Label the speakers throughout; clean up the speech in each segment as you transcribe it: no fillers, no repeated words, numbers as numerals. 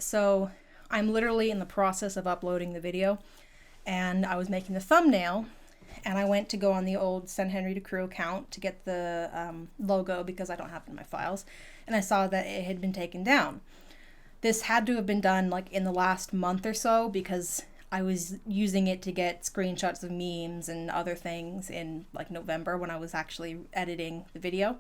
Speaker 1: So I'm literally in the process of uploading the video, and I was making the thumbnail, and I went to go on the old SleepyHenry to Crewe account to get the logo because I don't have it in my files, and I saw that it had been taken down. This had to have been done like in the last month or so because I was using it to get screenshots of memes and other things in like November when I was actually editing the video.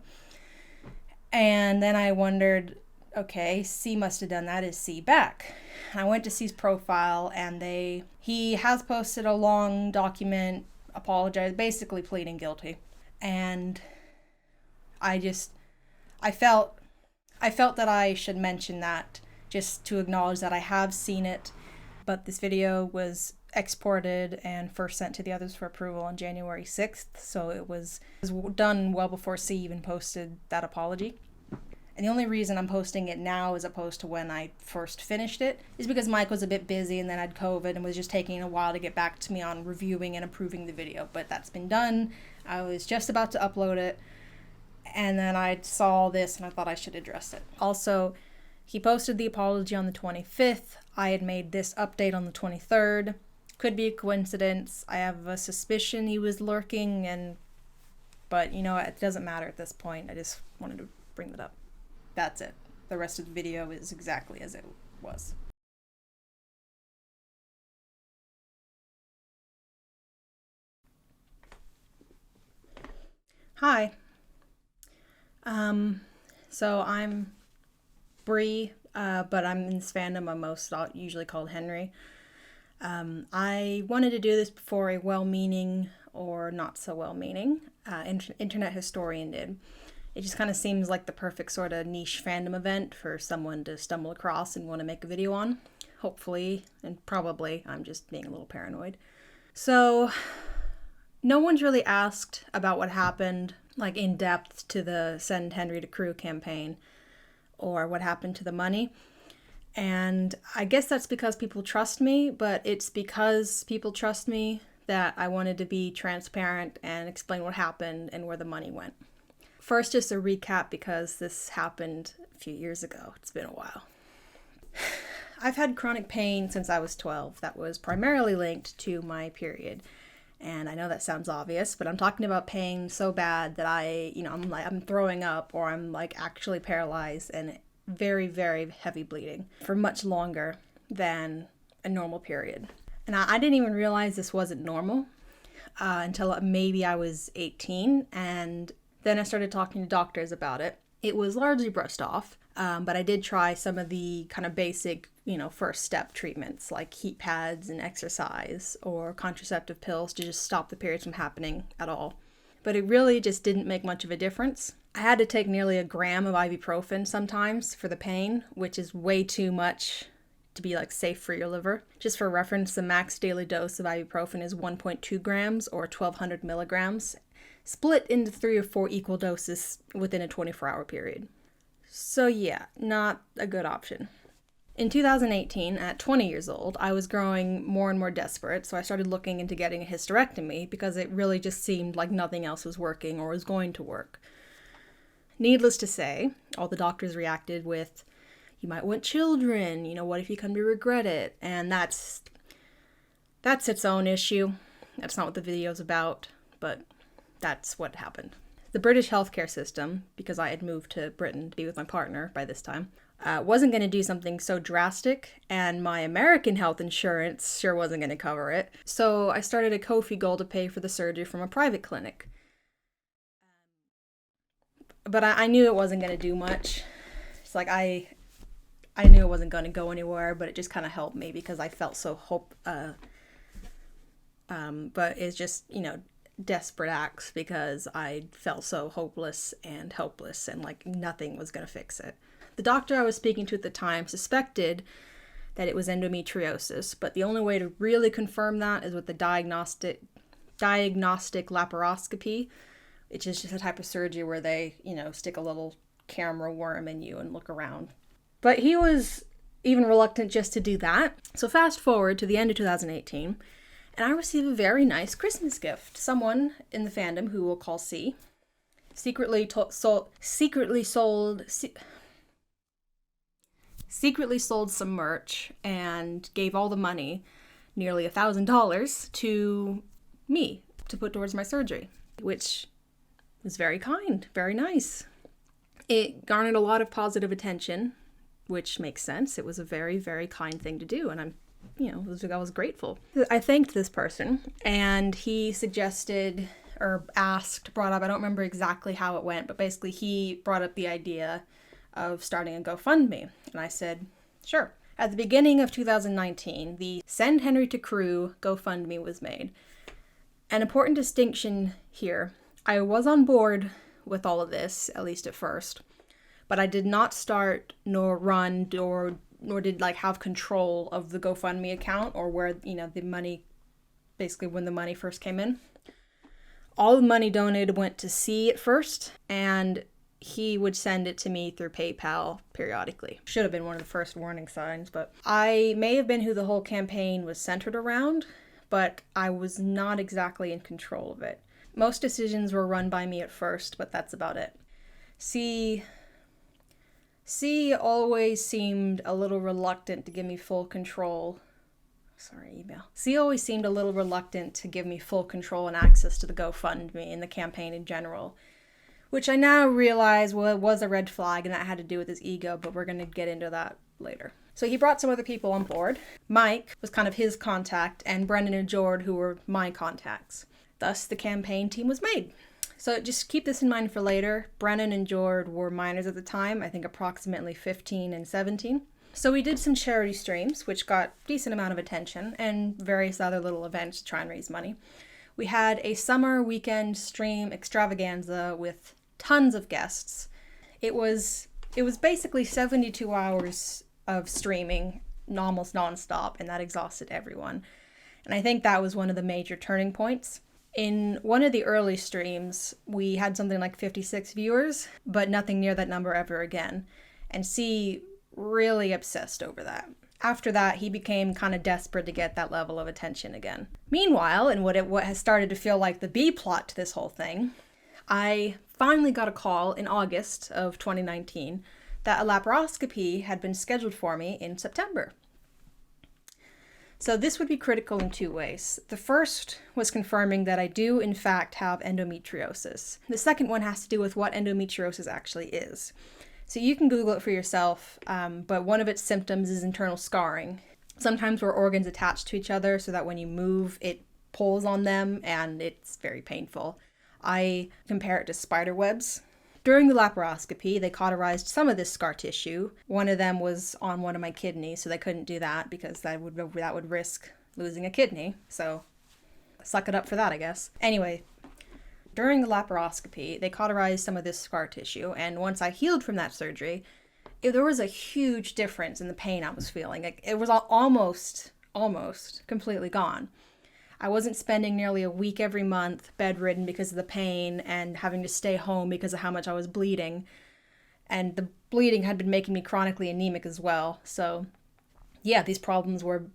Speaker 1: And then I wondered, okay, C must have done that. Is C back? And I went to C's profile, and he has posted a long document, basically pleading guilty. And I felt that I should mention that just to acknowledge that I have seen it, but this video was exported and first sent to the others for approval on January 6th, so it was done well before C even posted that apology. And the only reason I'm posting it now as opposed to when I first finished it is because Mike was a bit busy and then had COVID and was just taking a while to get back to me on reviewing and approving the video. But that's been done. I was just about to upload it, and then I saw this and I thought I should address it. Also, he posted the apology on the 25th. I had made this update on the 23rd. Could be a coincidence. I have a suspicion he was lurking, but you know, it doesn't matter at this point. I just wanted to bring that up. That's it. The rest of the video is exactly as it was. Hi. So I'm Bree, but I'm in this fandom. I'm usually called Henry. I wanted to do this before a well-meaning or not so well-meaning internet historian did. It just kind of seems like the perfect sort of niche fandom event for someone to stumble across and want to make a video on. Hopefully, and probably, I'm just being a little paranoid. So, no one's really asked about what happened, like in depth, to the Send Henry to Crewe campaign, or what happened to the money. And I guess that's because people trust me, but it's because people trust me that I wanted to be transparent and explain what happened and where the money went. First, just a recap because this happened a few years ago. It's been a while. I've had chronic pain since I was 12 that was primarily linked to my period. And I know that sounds obvious, but I'm talking about pain so bad that I'm throwing up, or I'm like actually paralyzed and very, very heavy bleeding for much longer than a normal period. And I didn't even realize this wasn't normal until maybe I was 18, and then I started talking to doctors about it. It was largely brushed off, but I did try some of the kind of basic, first step treatments like heat pads and exercise or contraceptive pills to just stop the periods from happening at all. But it really just didn't make much of a difference. I had to take nearly a gram of ibuprofen sometimes for the pain, which is way too much to be like safe for your liver. Just for reference, the max daily dose of ibuprofen is 1.2 grams or 1,200 milligrams, split into 3 or 4 equal doses within a 24-hour period. So yeah, not a good option. In 2018, at 20 years old, I was growing more and more desperate, so I started looking into getting a hysterectomy because it really just seemed like nothing else was working or was going to work. Needless to say, all the doctors reacted with, "You might want children, what if you come to regret it?" And that's its own issue. That's not what the video's about, but that's what happened. The British healthcare system, because I had moved to Britain to be with my partner by this time, wasn't going to do something so drastic, and my American health insurance sure wasn't going to cover it. So I started a Ko-fi goal to pay for the surgery from a private clinic. But I knew it wasn't going to do much. It's like I knew it wasn't going to go anywhere, but it just kind of helped me because I felt so but it's just, desperate acts because I felt so hopeless and helpless and like nothing was going to fix it. The doctor I was speaking to at the time suspected that it was endometriosis, but the only way to really confirm that is with the diagnostic laparoscopy, which is just a type of surgery where they, stick a little camera worm in you and look around. But he was even reluctant just to do that. So fast forward to the end of 2018, and I received a very nice Christmas gift. Someone in the fandom, who we'll call C, secretly sold secretly sold some merch and gave all the money, nearly $1,000, to me to put towards my surgery, which was very kind, very nice. It garnered a lot of positive attention, which makes sense. It was a very, very kind thing to do, and I was grateful. I thanked this person, and he suggested or brought up, I don't remember exactly how it went, but basically he brought up the idea of starting a GoFundMe. And I said, sure. At the beginning of 2019, the Send Henry to Crewe GoFundMe was made. An important distinction here, I was on board with all of this, at least at first, but I did not start nor run nor did have control of the GoFundMe account or where, the money, basically when the money first came in. All the money donated went to C at first, and he would send it to me through PayPal periodically. Should have been one of the first warning signs, but I may have been who the whole campaign was centered around, but I was not exactly in control of it. Most decisions were run by me at first, but that's about it. C always seemed a little reluctant to give me full control. C always seemed a little reluctant to give me full control and access to the GoFundMe and the campaign in general, which I now realize was a red flag, and that had to do with his ego, but we're going to get into that later. So he brought some other people on board. Mike was kind of his contact, and Brennen and Jord, who were my contacts. Thus, the campaign team was made. So just keep this in mind for later. Brennen and Jord were minors at the time, I think approximately 15 and 17. So we did some charity streams, which got a decent amount of attention, and various other little events to try and raise money. We had a summer weekend stream extravaganza with tons of guests. It was basically 72 hours of streaming, almost nonstop, and that exhausted everyone. And I think that was one of the major turning points. In one of the early streams, we had something like 56 viewers, but nothing near that number ever again. And C really obsessed over that. After that, he became kind of desperate to get that level of attention again. Meanwhile, in what has started to feel like the B plot to this whole thing, I finally got a call in August of 2019 that a laparoscopy had been scheduled for me in September. So this would be critical in two ways. The first was confirming that I do in fact have endometriosis. The second one has to do with what endometriosis actually is. So you can Google it for yourself, but one of its symptoms is internal scarring. Sometimes we're organs attached to each other so that when you move, it pulls on them and it's very painful. I compare it to spider webs. During the laparoscopy, they cauterized some of this scar tissue. One of them was on one of my kidneys, so they couldn't do that because that would risk losing a kidney. So suck it up for that, I guess. Anyway, during the laparoscopy, they cauterized some of this scar tissue, and once I healed from that surgery, there was a huge difference in the pain I was feeling. It was almost completely gone. I wasn't spending nearly a week every month bedridden because of the pain and having to stay home because of how much I was bleeding. And the bleeding had been making me chronically anemic as well. So yeah, these problems were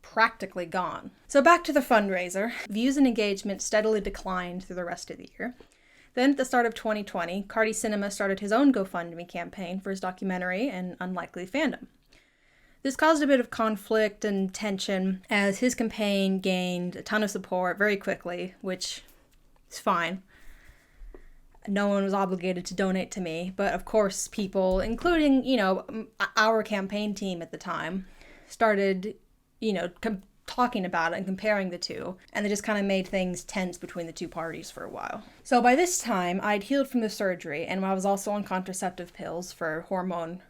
Speaker 1: practically gone. So back to the fundraiser. Views and engagement steadily declined through the rest of the year. Then at the start of 2020, Cardi Cinema started his own GoFundMe campaign for his documentary, An Unlikely Fandom. This caused a bit of conflict and tension as his campaign gained a ton of support very quickly, which is fine. No one was obligated to donate to me, but of course people, including, our campaign team at the time, started, talking about it and comparing the two, and they just kind of made things tense between the two parties for a while. So by this time, I'd healed from the surgery, and I was also on contraceptive pills for hormone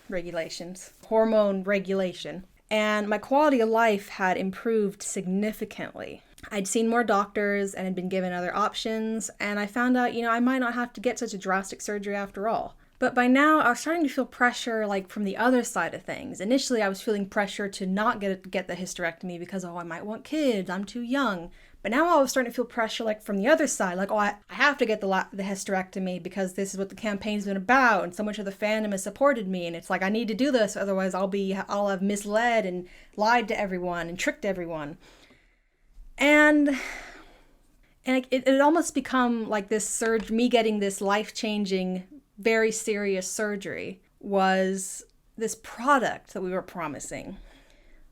Speaker 1: regulation, and my quality of life had improved significantly. I'd seen more doctors and had been given other options, and I found out, I might not have to get such a drastic surgery after all. But by now, I was starting to feel pressure, from the other side of things. Initially, I was feeling pressure to not get the hysterectomy because, I might want kids, I'm too young. But now I was starting to feel pressure, from the other side, I have to get the hysterectomy because this is what the campaign's been about, and so much of the fandom has supported me, and it's I need to do this, otherwise I'll have misled and lied to everyone and tricked everyone. And it almost become like this surge, me getting this life-changing, very serious surgery was this product that we were promising,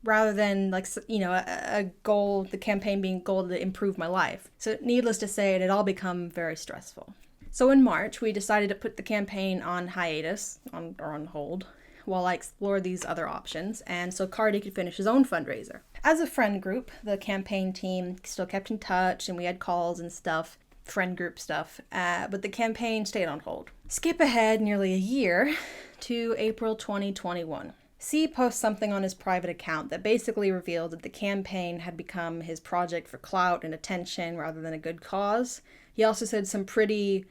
Speaker 1: rather than like, a goal, the campaign being a goal to improve my life. So needless to say, it had all become very stressful. So in March, we decided to put the campaign on hiatus, or on hold, while I explored these other options, and so Cardi could finish his own fundraiser. As a friend group, the campaign team still kept in touch, and we had calls and stuff, friend group stuff, but the campaign stayed on hold. Skip ahead nearly a year to April 2021. C posts something on his private account that basically revealed that the campaign had become his project for clout and attention rather than a good cause. He also said some pretty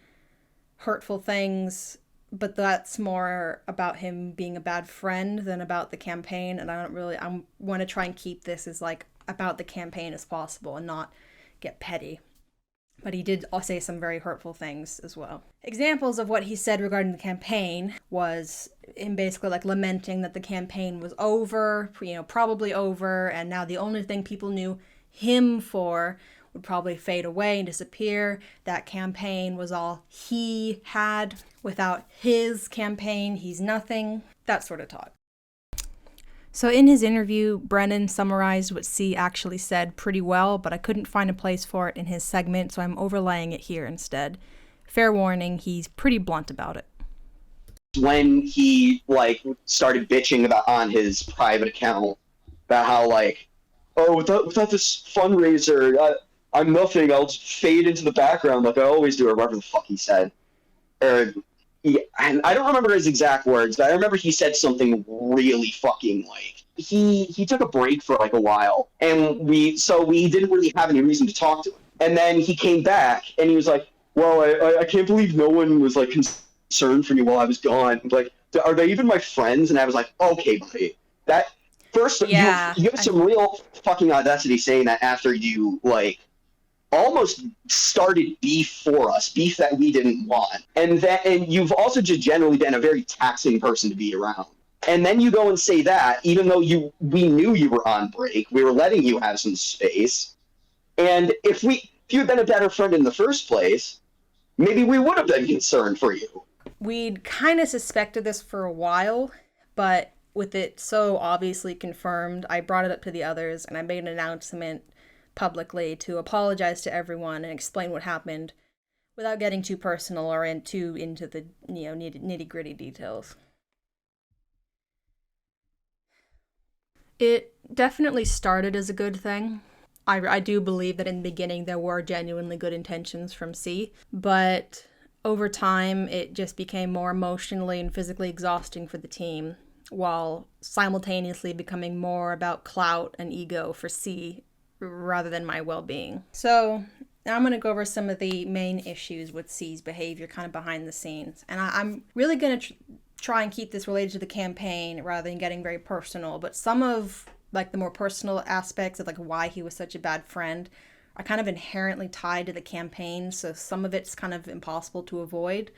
Speaker 1: hurtful things, but that's more about him being a bad friend than about the campaign, and I want to try and keep this as like about the campaign as possible and not get petty. But he did say some very hurtful things as well. Examples of what he said regarding the campaign was him basically like lamenting that the campaign was over, probably over, and now the only thing people knew him for would probably fade away and disappear. That campaign was all he had. Without his campaign, he's nothing. That sort of talk. So in his interview, Brennen summarized what C actually said pretty well, but I couldn't find a place for it in his segment, so I'm overlaying it here instead. Fair warning, he's pretty blunt about it.
Speaker 2: When he started bitching about on his private account about how without this fundraiser, I'm nothing. I'll just fade into the background like I always do, or whatever the fuck he said. And I don't remember his exact words, but I remember he said something really fucking he took a break for a while, and we didn't really have any reason to talk to him. And then he came back, and he was like, "Well, I can't believe no one was concerned for me while I was gone. Are they even my friends?" And I was like, "Okay, buddy, that first,
Speaker 1: yeah,
Speaker 2: you have some real fucking audacity saying that after you almost started beef for us, beef that we didn't want. And you've also just generally been a very taxing person to be around. And then you go and say that, even though we knew you were on break, we were letting you have some space. And if you had been a better friend in the first place, maybe we would have been concerned for you."
Speaker 1: We'd kind of suspected this for a while, but with it so obviously confirmed, I brought it up to the others, and I made an announcement publicly to apologize to everyone and explain what happened without getting too personal or into the nitty-gritty details. It definitely started as a good thing. I do believe that in the beginning there were genuinely good intentions from C, but over time it just became more emotionally and physically exhausting for the team, while simultaneously becoming more about clout and ego for C rather than my well-being. So now I'm going to go over some of the main issues with C's behavior kind of behind the scenes. And I'm really going to try and keep this related to the campaign rather than getting very personal. But some of the more personal aspects of why he was such a bad friend are kind of inherently tied to the campaign. So some of it's kind of impossible to avoid,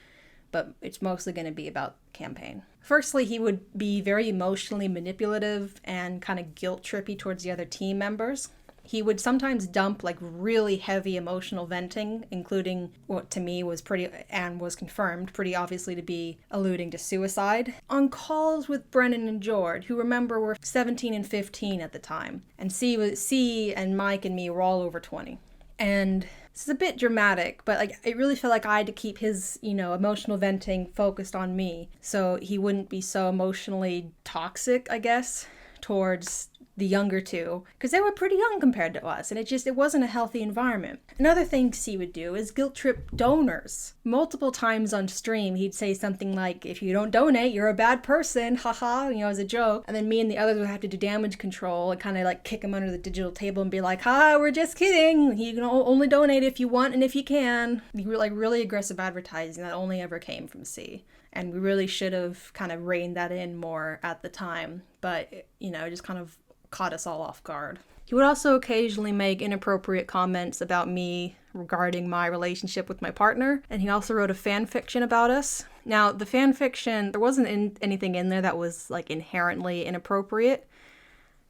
Speaker 1: but it's mostly going to be about the campaign. Firstly, he would be very emotionally manipulative and kind of guilt trippy towards the other team members. He would sometimes dump really heavy emotional venting, including what to me was was confirmed pretty obviously to be alluding to suicide, on calls with Brennen and Jord, who remember were 17 and 15 at the time. And C and Mike and me were all over 20. And this is a bit dramatic, but it really felt like I had to keep his, emotional venting focused on me, so he wouldn't be so emotionally toxic, I guess, towards the younger two, because they were pretty young compared to us, and it wasn't a healthy environment. Another thing C would do is guilt trip donors. Multiple times on stream, he'd say something like, "If you don't donate, you're a bad person, haha," as a joke. And then me and the others would have to do damage control and kind of kick him under the digital table and be like, "Ha, we're just kidding. You can only donate if you want and if you can." Really aggressive advertising that only ever came from C. And we really should have kind of reined that in more at the time, but it just kind of caught us all off guard. He would also occasionally make inappropriate comments about me regarding my relationship with my partner, and he also wrote a fan fiction about us. Now, the fan fiction, there wasn't anything in there that was inherently inappropriate,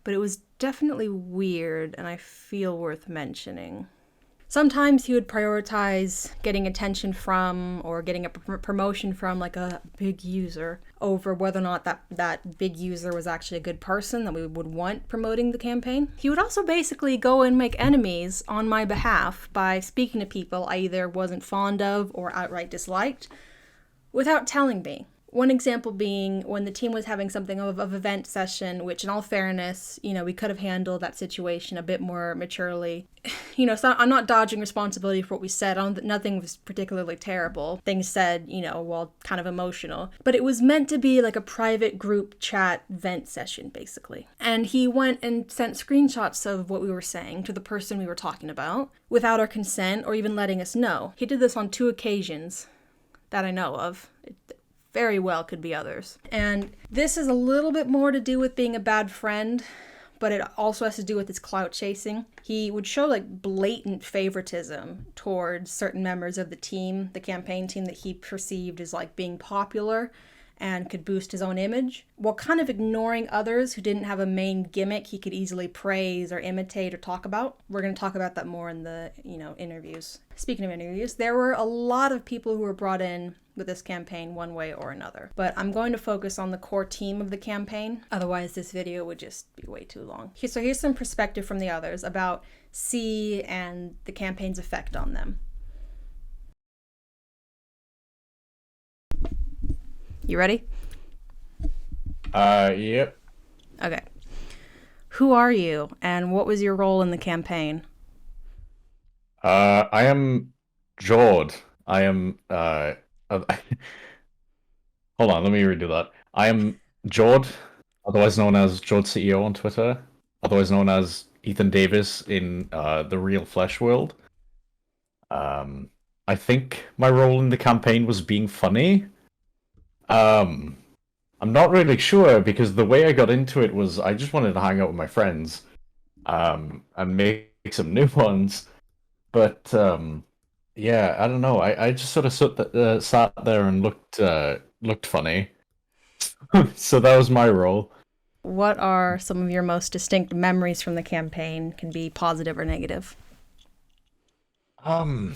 Speaker 1: but it was definitely weird, and I feel worth mentioning. Sometimes he would prioritize getting attention from or getting a promotion from like a big user over whether or not that big user was actually a good person that we would want promoting the campaign. He would also basically go and make enemies on my behalf by speaking to people I either wasn't fond of or outright disliked without telling me. One example being when the team was having something of event session, which in all fairness, we could have handled that situation a bit more maturely. I'm not dodging responsibility for what we said. Nothing was particularly terrible. Things said, while kind of emotional. But it was meant to be like a private group chat vent session, basically. And he went and sent screenshots of what we were saying to the person we were talking about without our consent or even letting us know. He did this on 2 occasions that I know of. It very well could be others. And this is a little bit more to do with being a bad friend, but it also has to do with his clout chasing. He would show like blatant favoritism towards certain members of the team, the campaign team that he perceived as like being popular and could boost his own image, while kind of ignoring others who didn't have a main gimmick he could easily praise or imitate or talk about. We're going to talk about that more in the, interviews. Speaking of interviews, there were a lot of people who were brought in with this campaign one way or another. But I'm going to focus on the core team of the campaign. Otherwise, this video would just be way too long. So here's some perspective from the others about C and the campaign's effect on them. You ready?
Speaker 3: Yep.
Speaker 1: Okay. Who are you, and what was your role in the campaign?
Speaker 3: I am Jord. I am, hold on, let me redo that. I am Jord, otherwise known as Jord CEO on Twitter, otherwise known as Ethan Davis in, the real Flesh world. I think my role in the campaign was being funny. I'm not really sure because the way I got into it was I just wanted to hang out with my friends, and make some new ones. But yeah, I don't know. I just sort of sat there and looked funny. So that was my role.
Speaker 1: What are some of your most distinct memories from the campaign? Can be positive or negative.
Speaker 3: Um,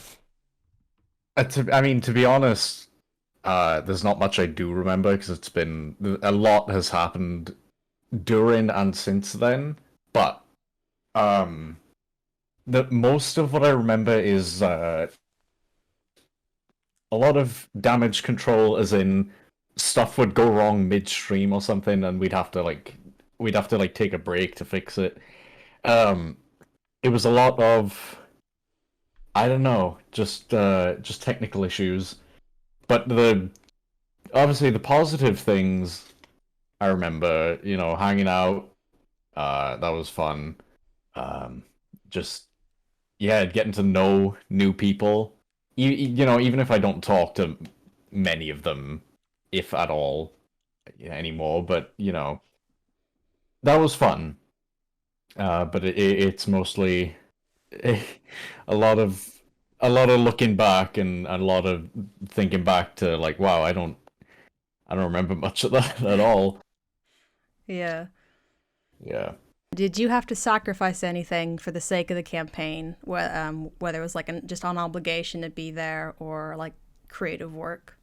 Speaker 3: to be honest, there's not much I do remember because it's been a lot has happened during and since then. But um, the most of what I remember is a lot of damage control, as in stuff would go wrong midstream or something, and we'd have to take a break to fix it. Um, it was a lot of, I don't know, just technical issues. But obviously the positive things I remember, hanging out, that was fun. Um, just yeah, getting to know new people. Even if I don't talk to many of them, if at all, anymore. But that was fun. But it's mostly a lot of looking back and a lot of thinking back to like, wow, I don't remember much of that at all.
Speaker 1: Yeah.
Speaker 3: Yeah.
Speaker 1: Did you have to sacrifice anything for the sake of the campaign, whether it was like just on obligation to be there or like creative work?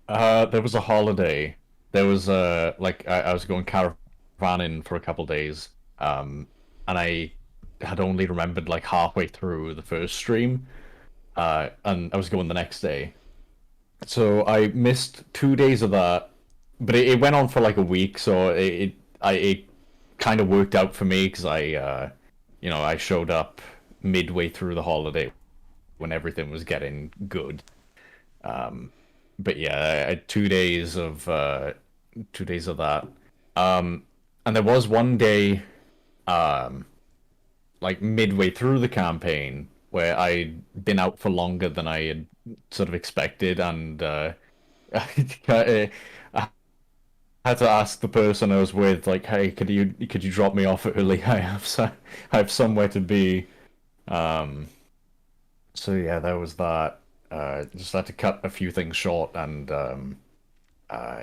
Speaker 3: There was a holiday. There was like I was going caravanning for a couple days. And I had only remembered like halfway through the first stream. And I was going the next day. So I missed 2 days of that, but it went on for like a week, so it kind of worked out for me because I showed up midway through the holiday when everything was getting good. Um, but yeah, I had 2 days of that. Um, and there was one day, um, like midway through the campaign where I'd been out for longer than I had sort of expected, and I had to ask the person I was with, like, "Hey, could you drop me off early? I have somewhere to be." Um, so yeah, that was that. Just had to cut a few things short, and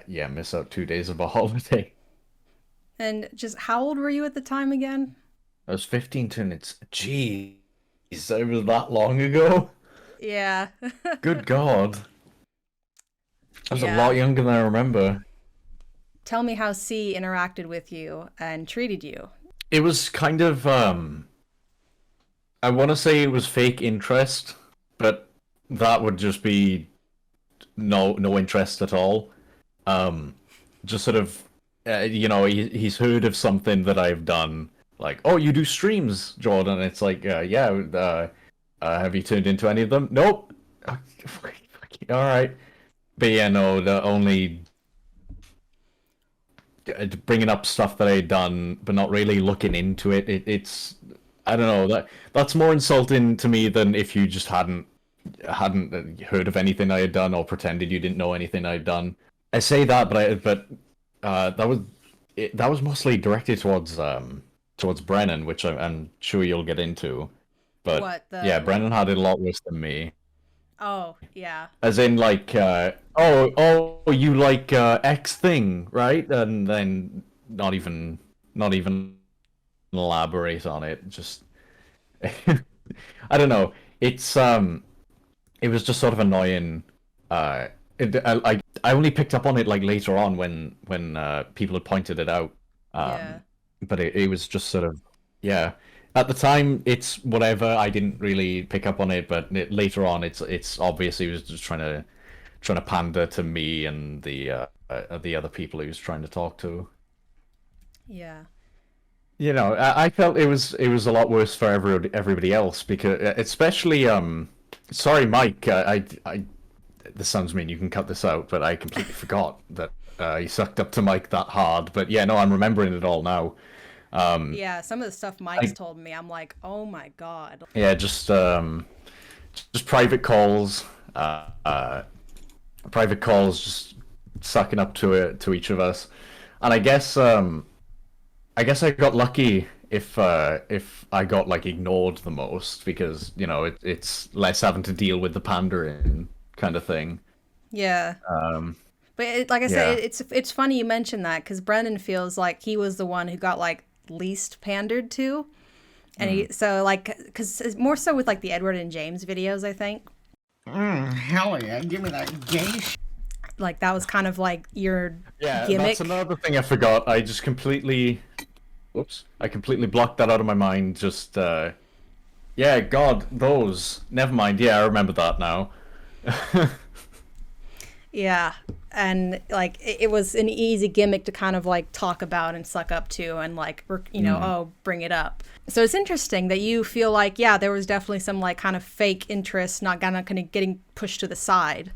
Speaker 3: yeah, miss out 2 days of a holiday.
Speaker 1: And just how old were you at the time again?
Speaker 3: I was 15 turning, gee. it was that long ago.
Speaker 1: Yeah.
Speaker 3: Good God. I was a
Speaker 1: Yeah.
Speaker 3: lot younger than I remember.
Speaker 1: Tell me how C interacted with you and treated you.
Speaker 3: It was kind of I want to say it was fake interest, but that would just be no interest at all. Um, just sort of, he's heard of something that I've done, like, oh, you do streams, Jordan. It's like, yeah, have you turned into any of them? Nope. All right, but yeah, no, the only bringing up stuff that I'd done, but not really looking into it. It's I don't know, that's more insulting to me than if you just hadn't heard of anything I had done or pretended you didn't know anything I'd done. I say that, that was mostly directed towards Brennen, which I'm sure you'll get into. But
Speaker 1: What
Speaker 3: yeah,
Speaker 1: the like?
Speaker 3: Brennen had it a lot worse than me.
Speaker 1: Oh, yeah.
Speaker 3: As in, like, you like X thing, right? And then not even elaborate on it. Just I don't know. It was just sort of annoying. Uh, I only picked up on it like later on when people had pointed it out.
Speaker 1: Yeah.
Speaker 3: Um, but it was just sort of, yeah. At the time, it's whatever. I didn't really pick up on it, but later on, it's obvious he was just trying to pander to me and the other people he was trying to talk to.
Speaker 1: Yeah.
Speaker 3: I felt it was a lot worse for everybody else because especially sorry Mike, this sounds mean, you can cut this out, but I completely forgot that you sucked up to Mike that hard. But yeah, no, I'm remembering it all now.
Speaker 1: Yeah, some of the stuff Mike's told me, I'm like, "Oh my God."
Speaker 3: Yeah, just uh, uh private calls, just sucking up to each of us, and I guess I got lucky if I got like ignored the most because it's less having to deal with the pandering kind of thing.
Speaker 1: Yeah.
Speaker 3: Um,
Speaker 1: But like I said,
Speaker 3: yeah.
Speaker 1: it's funny you mentioned that because Brennan feels like he was the one who got like least pandered to, and
Speaker 3: Mm.
Speaker 1: he so like because more so with like the Edward and James videos, I think
Speaker 4: Hell yeah, give me that gay
Speaker 1: like that was kind of like your
Speaker 3: Yeah, that's
Speaker 1: gimmick.
Speaker 3: another thing I forgot. I completely blocked that out of my mind. Just yeah, God, those. Never mind. Yeah, I remember that now.
Speaker 1: Yeah, and like it was an easy gimmick to kind of like talk about and suck up to and like oh, bring it up. So it's interesting that you feel like yeah, there was definitely some like kind of fake interest, not kind of getting pushed to the side.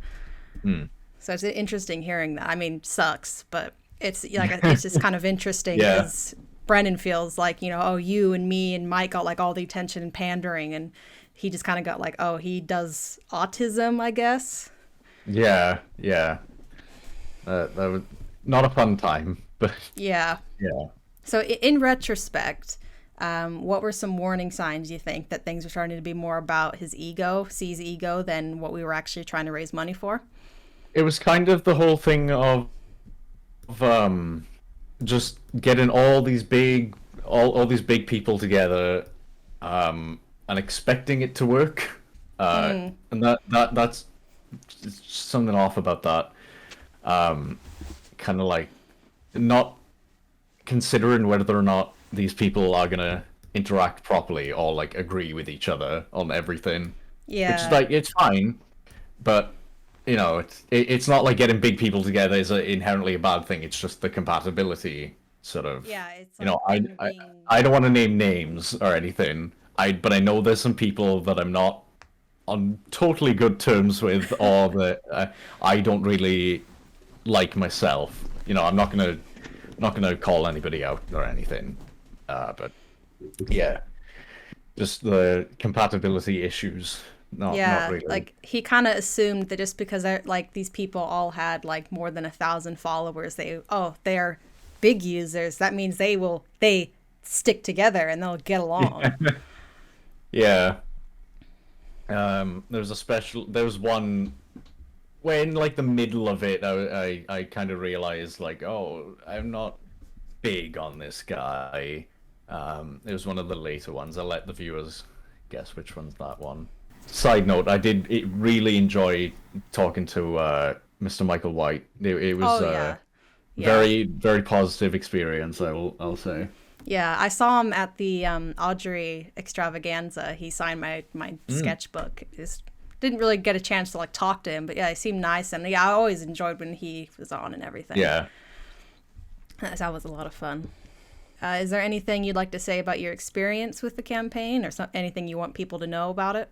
Speaker 3: Hmm.
Speaker 1: So it's interesting hearing that. I mean, sucks, but it's like it's just kind of interesting
Speaker 3: Yeah.
Speaker 1: because Brennan feels like oh, you and me and Mike got like all the attention and pandering, and he just kind of got like oh, he does autism, I guess.
Speaker 3: Yeah, yeah. That was not a fun time, but
Speaker 1: Yeah.
Speaker 3: yeah.
Speaker 1: So in retrospect, what were some warning signs you think that things were starting to be more about his ego, C's ego, than what we were actually trying to raise money for?
Speaker 3: It was kind of the whole thing of just getting all these big people together and expecting it to work. And that's it's just something off about that. Kind of like not considering whether or not these people are gonna interact properly or like agree with each other on everything. Which is
Speaker 1: Yeah.
Speaker 3: like it's fine, but it's not like getting big people together is inherently a bad thing. It's just the compatibility sort of.
Speaker 1: Yeah, it's
Speaker 3: You
Speaker 1: like
Speaker 3: know, I
Speaker 1: them
Speaker 3: I,
Speaker 1: being
Speaker 3: I don't want to name names or anything. But I know there's some people that I'm not on totally good terms with, or that I don't really like myself. I'm not gonna call anybody out or anything. But yeah, just the compatibility issues. Not
Speaker 1: yeah,
Speaker 3: really.
Speaker 1: like he kind of assumed that just because like these people all had like more than 1,000 followers, they're big users. That means they stick together and they'll get along.
Speaker 3: Yeah. There was one when like the middle of it, I kind of realized like, oh, I'm not big on this guy. It was one of the later ones. I let the viewers guess which one's that one. Side note, I did really enjoy talking to Mr. Michael White. It was very, very positive experience, I'll say.
Speaker 1: Yeah, I saw him at the Audrey extravaganza. He signed my sketchbook. Just didn't really get a chance to like talk to him, but yeah, he seemed nice, and yeah, I always enjoyed when he was on and everything.
Speaker 3: Yeah,
Speaker 1: that was a lot of fun. Is there anything you'd like to say about your experience with the campaign, or anything you want people to know about it?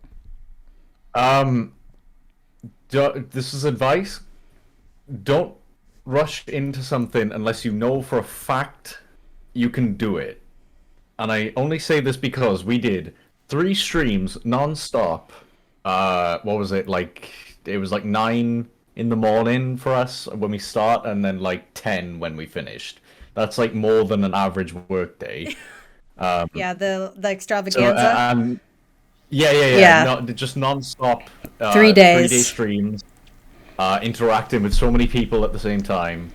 Speaker 3: This is advice. Don't rush into something unless you know for a fact you can do it. And I only say this because we did 3 streams non-stop. What was it, like, it was like 9 in the morning for us when we start, and then like 10 when we finished. That's like more than an average work day.
Speaker 1: Yeah, the extravaganza.
Speaker 3: So, yeah. No, just non-stop
Speaker 1: 3 days.
Speaker 3: 3-day streams, interacting with so many people at the same time,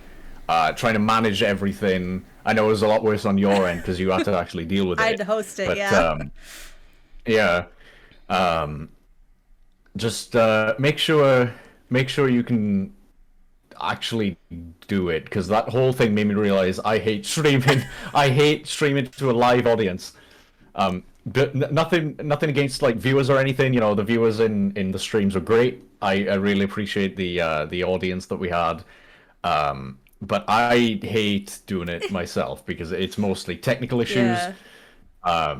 Speaker 3: trying to manage everything. I know it was a lot worse on your end because you had to actually deal with it.
Speaker 1: I had to host it,
Speaker 3: just make sure you can actually do it, because that whole thing made me realize I hate streaming. I hate streaming to a live audience. But nothing against like viewers or anything. You know, the viewers in the streams are great. I really appreciate the audience that we had. But I hate doing it myself because it's mostly technical issues.
Speaker 1: Yeah.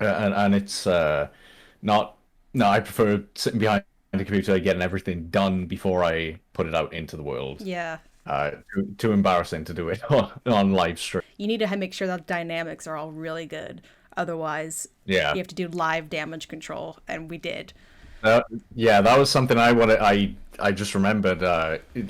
Speaker 3: And it's not. No, I prefer sitting behind the computer, getting everything done before I put it out into the world.
Speaker 1: Yeah.
Speaker 3: Too embarrassing to do it on live stream.
Speaker 1: You need to make sure that dynamics are all really good. Otherwise,
Speaker 3: you
Speaker 1: have to do live damage control, and we did.
Speaker 3: That was something I just remembered.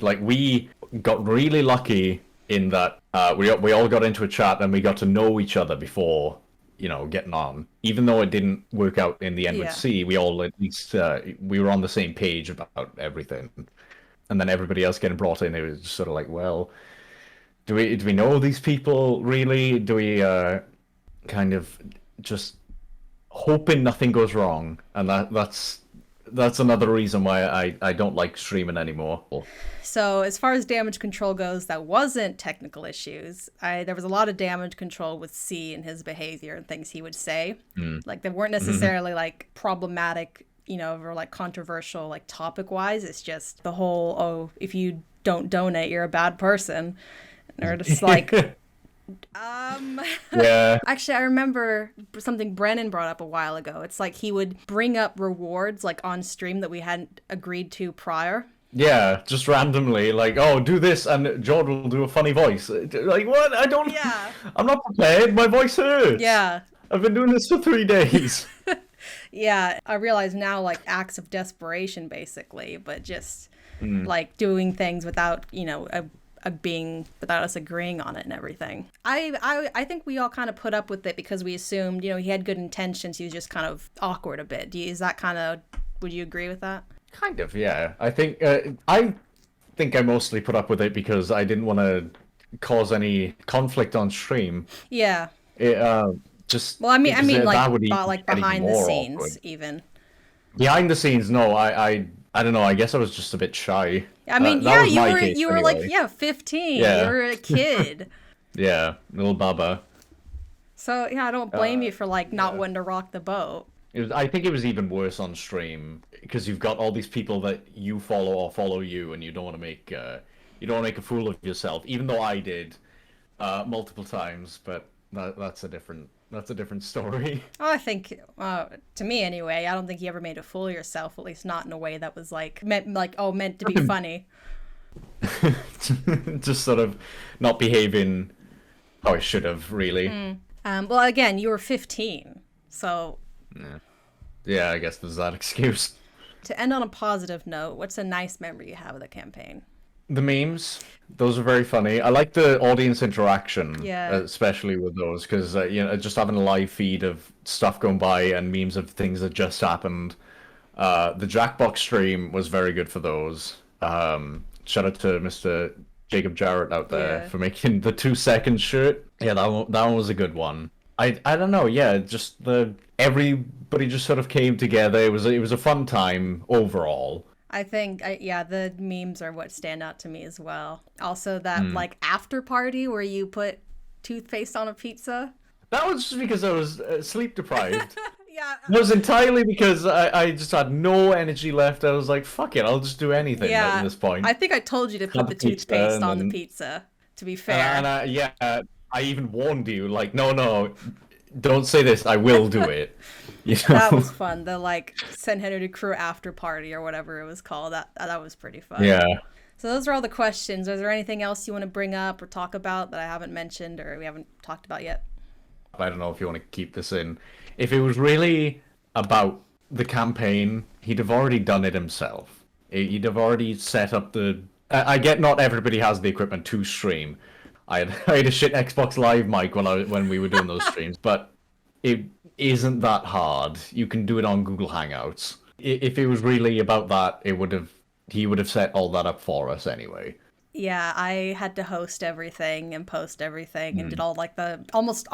Speaker 3: Like, we got really lucky in that we all got into a chat and we got to know each other before, you know, getting on. Even though it didn't work out in the end with C, we all at least we were on the same page about everything. And then everybody else getting brought in, it was just sort of like, well, do we know these people really? Do we kind of just hoping nothing goes wrong? And that's another reason why I don't like streaming anymore.
Speaker 1: So as far as damage control goes, that wasn't technical issues. There was a lot of damage control with C and his behavior and things he would say. Like, they weren't necessarily like problematic, you know, or like controversial, like topic wise. It's just the whole, oh, if you don't donate, you're a bad person. Or just like,
Speaker 3: yeah.
Speaker 1: Actually, I remember something Brennen brought up a while ago. It's like he would bring up rewards like on stream that we hadn't agreed to prior.
Speaker 3: Yeah, just randomly, like, oh, do this, and Jord will do a funny voice. Like, what? I don't...
Speaker 1: Yeah.
Speaker 3: I'm not prepared. My voice hurts.
Speaker 1: Yeah.
Speaker 3: I've been doing this for 3 days.
Speaker 1: Yeah, I realize now, like, acts of desperation, basically, but just, like, doing things without, you know, without us agreeing on it and everything. I think we all kind of put up with it because we assumed, you know, he had good intentions. He was just kind of awkward a bit. Would you agree with that?
Speaker 3: Kind of, yeah. I think I mostly put up with it because I didn't want to cause any conflict on stream.
Speaker 1: Yeah.
Speaker 3: Just.
Speaker 1: Well, I mean,
Speaker 3: like
Speaker 1: behind the scenes,
Speaker 3: awkward.
Speaker 1: even.
Speaker 3: Behind the scenes, no. I don't know. I guess I was just a bit shy.
Speaker 1: I mean, you were like 15.
Speaker 3: Yeah.
Speaker 1: You were a kid.
Speaker 3: Yeah, little baba.
Speaker 1: So yeah, I don't blame you for like not wanting to rock the boat.
Speaker 3: I think it was even worse on stream because you've got all these people that you follow or follow you, and you don't want to make a fool of yourself. Even though I did multiple times, but that's a different story.
Speaker 1: Oh, I think to me anyway, I don't think you ever made a fool of yourself. At least not in a way that was meant to be funny.
Speaker 3: Just sort of not behaving how I should have, really.
Speaker 1: Well, again, you were 15, so.
Speaker 3: Yeah, I guess there's that excuse.
Speaker 1: To end on a positive note, what's a nice memory you have of the campaign?
Speaker 3: The memes, those are very funny. I like the audience interaction, especially with those, because you know, just having a live feed of stuff going by and memes of things that just happened. The Jackbox stream was very good for those. Shout out to Mr. Jacob Jarrett out there for making the 2 second shirt. Yeah, that one was a good one. I don't know. Yeah, just everybody just sort of came together. It was a fun time overall.
Speaker 1: I think, yeah, the memes are what stand out to me as well. Also, that
Speaker 3: Mm.
Speaker 1: like after party where you put toothpaste on a pizza.
Speaker 3: That was just because I was sleep deprived.
Speaker 1: Yeah,
Speaker 3: It was entirely because I just had no energy left. I was like, fuck it, I'll just do anything at
Speaker 1: yeah.
Speaker 3: this point.
Speaker 1: I think I told you to put
Speaker 3: Had
Speaker 1: the
Speaker 3: the pizza
Speaker 1: toothpaste
Speaker 3: and
Speaker 1: on the
Speaker 3: then
Speaker 1: pizza. To be
Speaker 3: and,
Speaker 1: fair,
Speaker 3: yeah, I even warned you, like, no, don't say this. I will do it. You
Speaker 1: that
Speaker 3: know?
Speaker 1: was fun. The like send Henry to Crewe after party or whatever it was called. That was pretty fun.
Speaker 3: Yeah.
Speaker 1: So those are all the questions. Is there anything else you want to bring up or talk about that I haven't mentioned or we haven't talked about yet?
Speaker 3: I don't know if you want to keep this in. If it was really about the campaign, he'd have already done it himself. He'd have already set up the. I get not everybody has the equipment to stream. I had a shit Xbox Live mic when we were doing those streams, but it isn't that hard. You can do it on Google Hangouts. If it was really about that, he would have set all that up for us anyway.
Speaker 1: Yeah, I had to host everything and post everything and did
Speaker 3: Mm.
Speaker 1: all like the almost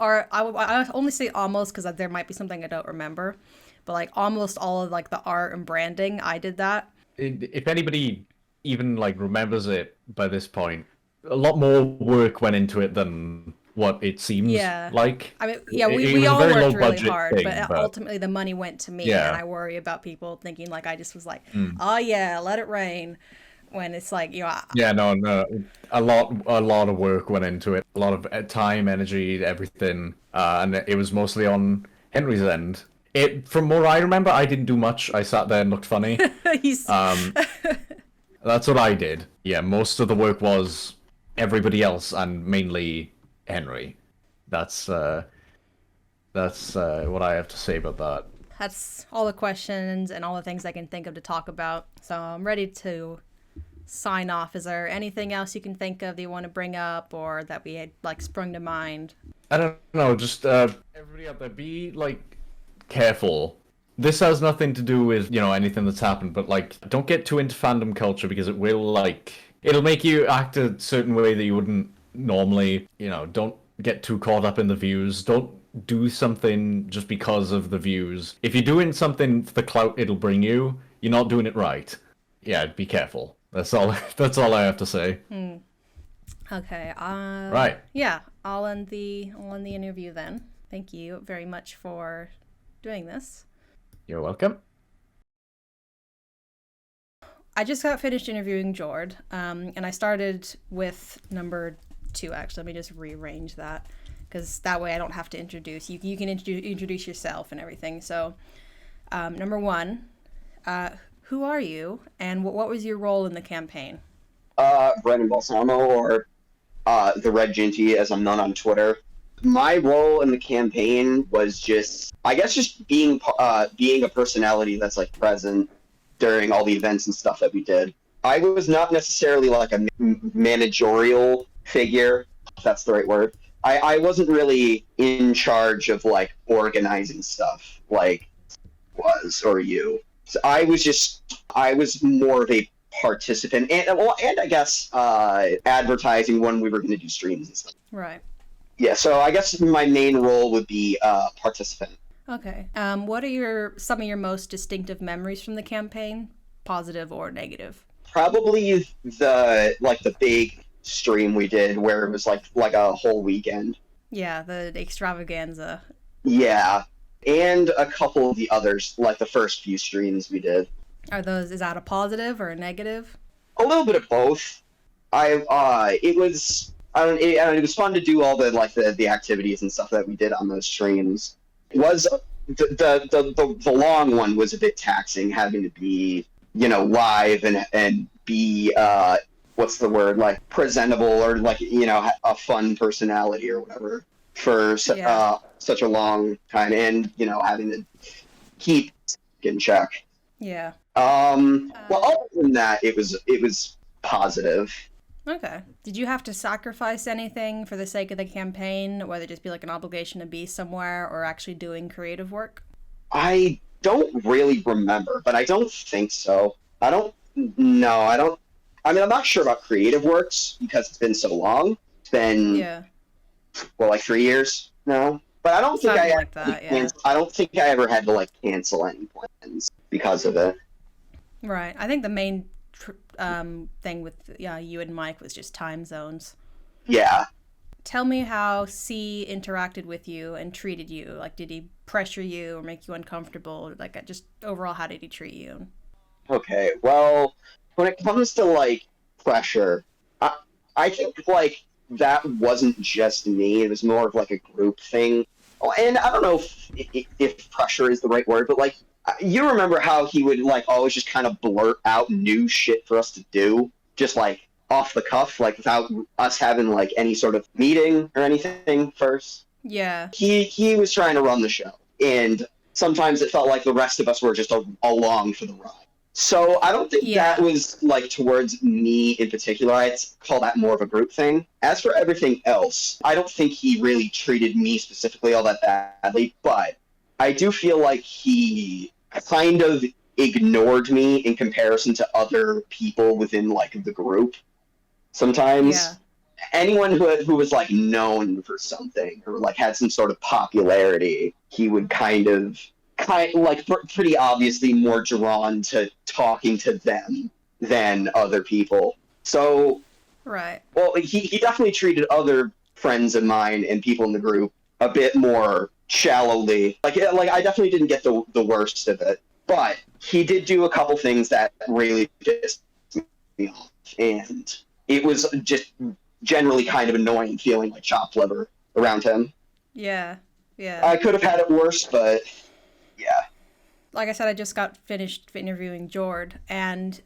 Speaker 1: art. I only say almost because there might be something I don't remember, but like almost all of like the art and branding, I did that.
Speaker 3: If anybody even like remembers it by this point, a lot more work went into it than what it seems
Speaker 1: Yeah.
Speaker 3: like.
Speaker 1: I mean, yeah,
Speaker 3: It
Speaker 1: we
Speaker 3: was a
Speaker 1: all
Speaker 3: very
Speaker 1: worked
Speaker 3: low
Speaker 1: really
Speaker 3: budget
Speaker 1: hard,
Speaker 3: thing,
Speaker 1: but
Speaker 3: but
Speaker 1: ultimately the money went to me, and
Speaker 3: yeah.
Speaker 1: I worry about people thinking like I just was like,
Speaker 3: Mm.
Speaker 1: oh yeah, let it rain, when it's like
Speaker 3: Yeah, no. A lot of work went into it. A lot of time, energy, everything, and it was mostly on Henry's end. From what I remember, I didn't do much. I sat there and looked funny.
Speaker 1: he's
Speaker 3: Um, that's what I did. Yeah, most of the work was everybody else, and mainly Henry. That's uh, that's what I have to say about that.
Speaker 1: that's all the questions and all the things I can think of to talk about. So I'm ready to sign off. Is there anything else you can think of that you want to bring up or that we had like sprung to mind?
Speaker 3: I don't know. Just everybody out there, be like careful. This has nothing to do with anything that's happened, but like, don't get too into fandom culture because it'll make you act a certain way that you wouldn't normally. Don't get too caught up in the views. Don't do something just because of the views. If you're doing something for the clout it'll bring you, you're not doing it right. Yeah, be careful. That's all. That's all I have to say.
Speaker 1: Okay.
Speaker 3: Right.
Speaker 1: Yeah, I'll end the interview then. Thank you very much for doing this.
Speaker 3: You're welcome.
Speaker 1: I just got finished interviewing Jord, and I started with number 2. Actually, let me just rearrange that because that way I don't have to introduce you. You can introduce yourself and everything. So, number 1, who are you, and what was your role in the campaign?
Speaker 2: Brennen Balsamo, or the Red Ginty, as I'm known on Twitter. My role in the campaign was just being a personality that's like present during all the events and stuff that we did. I was not necessarily like a managerial figure, if that's the right word. I wasn't really in charge of like organizing stuff like was or you. So I was more of a participant and I guess advertising when we were going to do streams and stuff.
Speaker 1: Right.
Speaker 2: Yeah, so I guess my main role would be participant.
Speaker 1: Okay. What are some of your most distinctive memories from the campaign, positive or negative?
Speaker 2: Probably the big stream we did where it was like a whole weekend.
Speaker 1: Yeah, the extravaganza.
Speaker 2: Yeah, and a couple of the others, like the first few streams we did.
Speaker 1: Is that a positive or a negative?
Speaker 2: A little bit of both. It was it was fun to do all the activities and stuff that we did on those streams. It was the long one was a bit taxing, having to be live and be what's the word, like presentable or like a fun personality or whatever for such a long time, and having to keep in check.
Speaker 1: Yeah.
Speaker 2: Well, other than that, it was positive.
Speaker 1: Okay. Did you have to sacrifice anything for the sake of the campaign, whether it just be like an obligation to be somewhere or actually doing creative work?
Speaker 2: I don't really remember, but I don't think so. I don't. No, I don't. I mean, I'm not sure about creative works because it's been so long. It's been
Speaker 1: Yeah.
Speaker 2: like 3 years now. But I don't think
Speaker 1: Something
Speaker 2: I
Speaker 1: like that, yeah.
Speaker 2: I don't think I ever had to like cancel any plans because of it.
Speaker 1: Right. I think the main thing with you and Mike was just time zones.
Speaker 2: Yeah.
Speaker 1: Tell me how C interacted with you and treated you. Like, did he pressure you or make you uncomfortable? Like, just overall, how did he treat you?
Speaker 2: Okay. Well, when it comes to like pressure, I I think like that wasn't just me. It was more of like a group thing. Oh, and I don't know if pressure is the right word, but like you remember how he would like always just kind of blurt out new shit for us to do, just like off the cuff, like without us having like any sort of meeting or anything first.
Speaker 1: Yeah.
Speaker 2: He was trying to run the show, and sometimes it felt like the rest of us were just along for the ride. So I don't think that
Speaker 1: Yeah.
Speaker 2: was like towards me in particular. I'd call that more of a group thing. As for everything else, I don't think he really treated me specifically all that badly, but I do feel like he kind of ignored me in comparison to other people within like the group.
Speaker 1: Yeah.
Speaker 2: Sometimes anyone who was like known for something or like had some sort of popularity, he would kind like pretty obviously more drawn to talking to them than other people. So,
Speaker 1: Right.
Speaker 2: well, he definitely treated other friends of mine and people in the group a bit more shallowly. Like yeah, like I definitely didn't get the worst of it, but he did do a couple things that really pissed me off, and it was just generally kind of annoying feeling like chopped liver around him.
Speaker 1: Yeah. Yeah.
Speaker 2: I could have had it worse, but yeah.
Speaker 1: Like I said, I just got finished interviewing Jord, and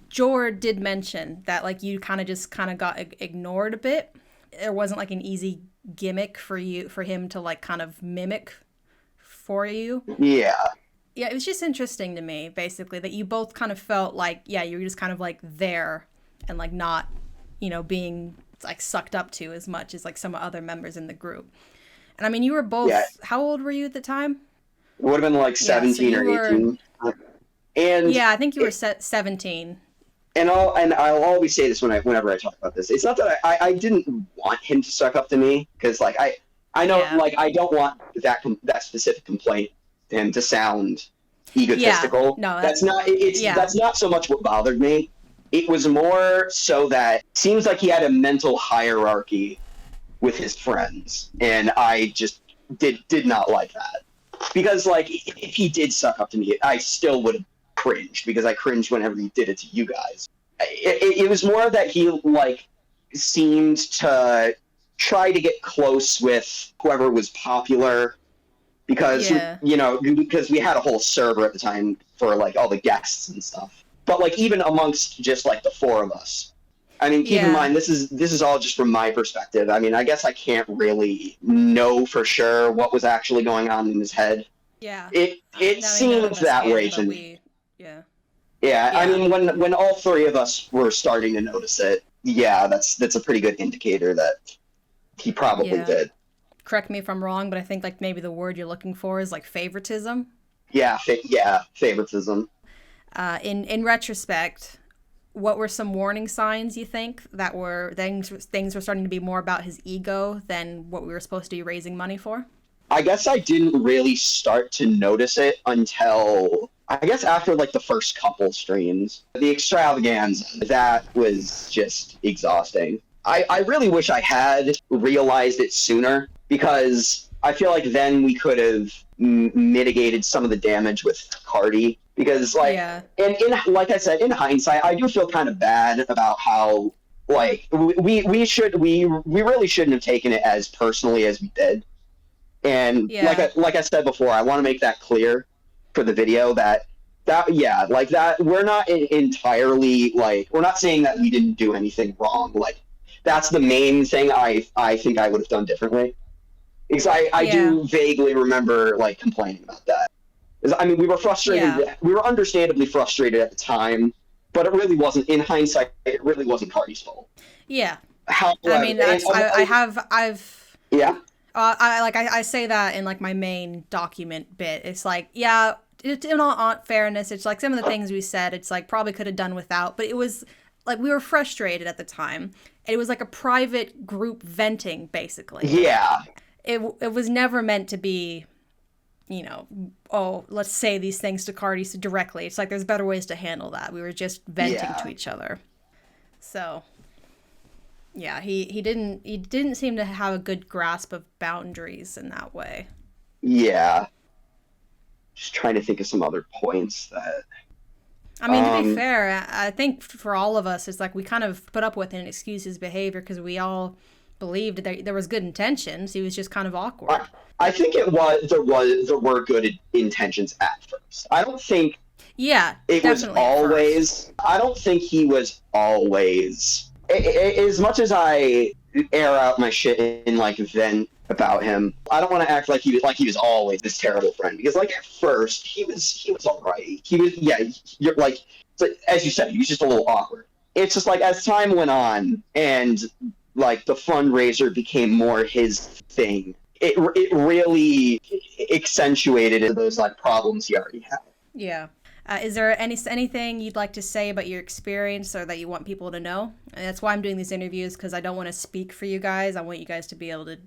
Speaker 1: Jord did mention that like you kind of got ignored a bit. There wasn't like an easy gimmick for him to like kind of mimic for you.
Speaker 2: Yeah.
Speaker 1: Yeah, it was just interesting to me, basically, that you both kind of felt like, yeah, you were just kind of like there and like not, being like sucked up to as much as like some other members in the group. And I mean, you were both,
Speaker 2: Yeah.
Speaker 1: how old were you at the time?
Speaker 2: It would have been like
Speaker 1: Yeah, so
Speaker 2: 17
Speaker 1: you
Speaker 2: or
Speaker 1: were,
Speaker 2: 18. And
Speaker 1: yeah, I think you were 17.
Speaker 2: I'll always say this whenever I talk about this. It's not that I didn't want him to suck up to me because like I know
Speaker 1: Yeah.
Speaker 2: like I don't want that specific complaint to him to sound
Speaker 1: Yeah.
Speaker 2: egotistical.
Speaker 1: No,
Speaker 2: It's
Speaker 1: yeah.
Speaker 2: that's not so much what bothered me. It was more so that it seems like he had a mental hierarchy with his friends, and I just did not like that. Because like if he did suck up to me, I still would have cringed because I cringed whenever he did it to you guys. It was more that he like seemed to try to get close with whoever was popular because
Speaker 1: Yeah.
Speaker 2: because we had a whole server at the time for like all the guests and stuff. But like even amongst just like the four of us, I mean, keep in
Speaker 1: Yeah.
Speaker 2: mind this is all just from my perspective. I mean, I guess I can't really know for sure what was actually going on in his head.
Speaker 1: Yeah.
Speaker 2: It
Speaker 1: I mean, none
Speaker 2: seemed
Speaker 1: of us
Speaker 2: that
Speaker 1: can,
Speaker 2: way
Speaker 1: but
Speaker 2: to me.
Speaker 1: yeah.
Speaker 2: Yeah, I
Speaker 1: Yeah.
Speaker 2: mean, when all three of us were starting to notice it, yeah, that's a pretty good indicator that he probably
Speaker 1: Yeah.
Speaker 2: did.
Speaker 1: Correct me if I'm wrong, but I think like maybe the word you're looking for is like favoritism.
Speaker 2: Yeah, favoritism.
Speaker 1: In retrospect, what were some warning signs you think that were things were starting to be more about his ego than what we were supposed to be raising money for?
Speaker 2: I guess I didn't really start to notice it until I guess after like the first couple streams. The extravaganza, that was just exhausting. I really wish I had realized it sooner because I feel like then we could have mitigated some of the damage with Cardi. Because like,
Speaker 1: Yeah.
Speaker 2: and in like I said, in hindsight, I do feel kind of bad about how like we really shouldn't have taken it as personally as we did. And
Speaker 1: Yeah.
Speaker 2: like I said before, I want to make that clear for the video that yeah, like that we're not entirely like we're not saying that we didn't do anything wrong. Like that's the main thing I think I would have done differently. Because I
Speaker 1: Yeah.
Speaker 2: do vaguely remember like complaining about that. I mean, we were frustrated.
Speaker 1: Yeah.
Speaker 2: We were understandably frustrated at the time, but it really wasn't. In hindsight, it really wasn't Cardi's fault.
Speaker 1: Yeah.
Speaker 2: However,
Speaker 1: I mean, I've
Speaker 2: yeah.
Speaker 1: I say that in like my main document bit. It's like, yeah, in all fairness, it's like some of the things we said, it's like probably could have done without, but it was like we were frustrated at the time. It was like a private group venting, basically.
Speaker 2: Yeah.
Speaker 1: it was never meant to be, you know, oh, let's say these things to Cardi directly. It's like there's better ways to handle that. We were just venting to each other. So, yeah, he didn't seem to have a good grasp of boundaries in that way.
Speaker 2: Yeah. Just trying to think of some other points that...
Speaker 1: I mean, to be fair, I think for all of us, it's like we kind of put up with and excuse his behavior because we all believed that there was good intentions. He was just kind of awkward.
Speaker 2: I think there were good intentions at first. I don't think it was always. I don't think he was always. As much as I air out my shit and like vent about him, I don't want to act like he was always this terrible friend, because like at first he was alright. You're like, as you said, he was just a little awkward. It's just like as time went on and like the fundraiser became more his thing, it really accentuated those like problems he already had.
Speaker 1: Yeah. Is there anything you'd like to say about your experience or that you want people to know? And that's why I'm doing these interviews, because I don't want to speak for you guys. I want you guys to be able to,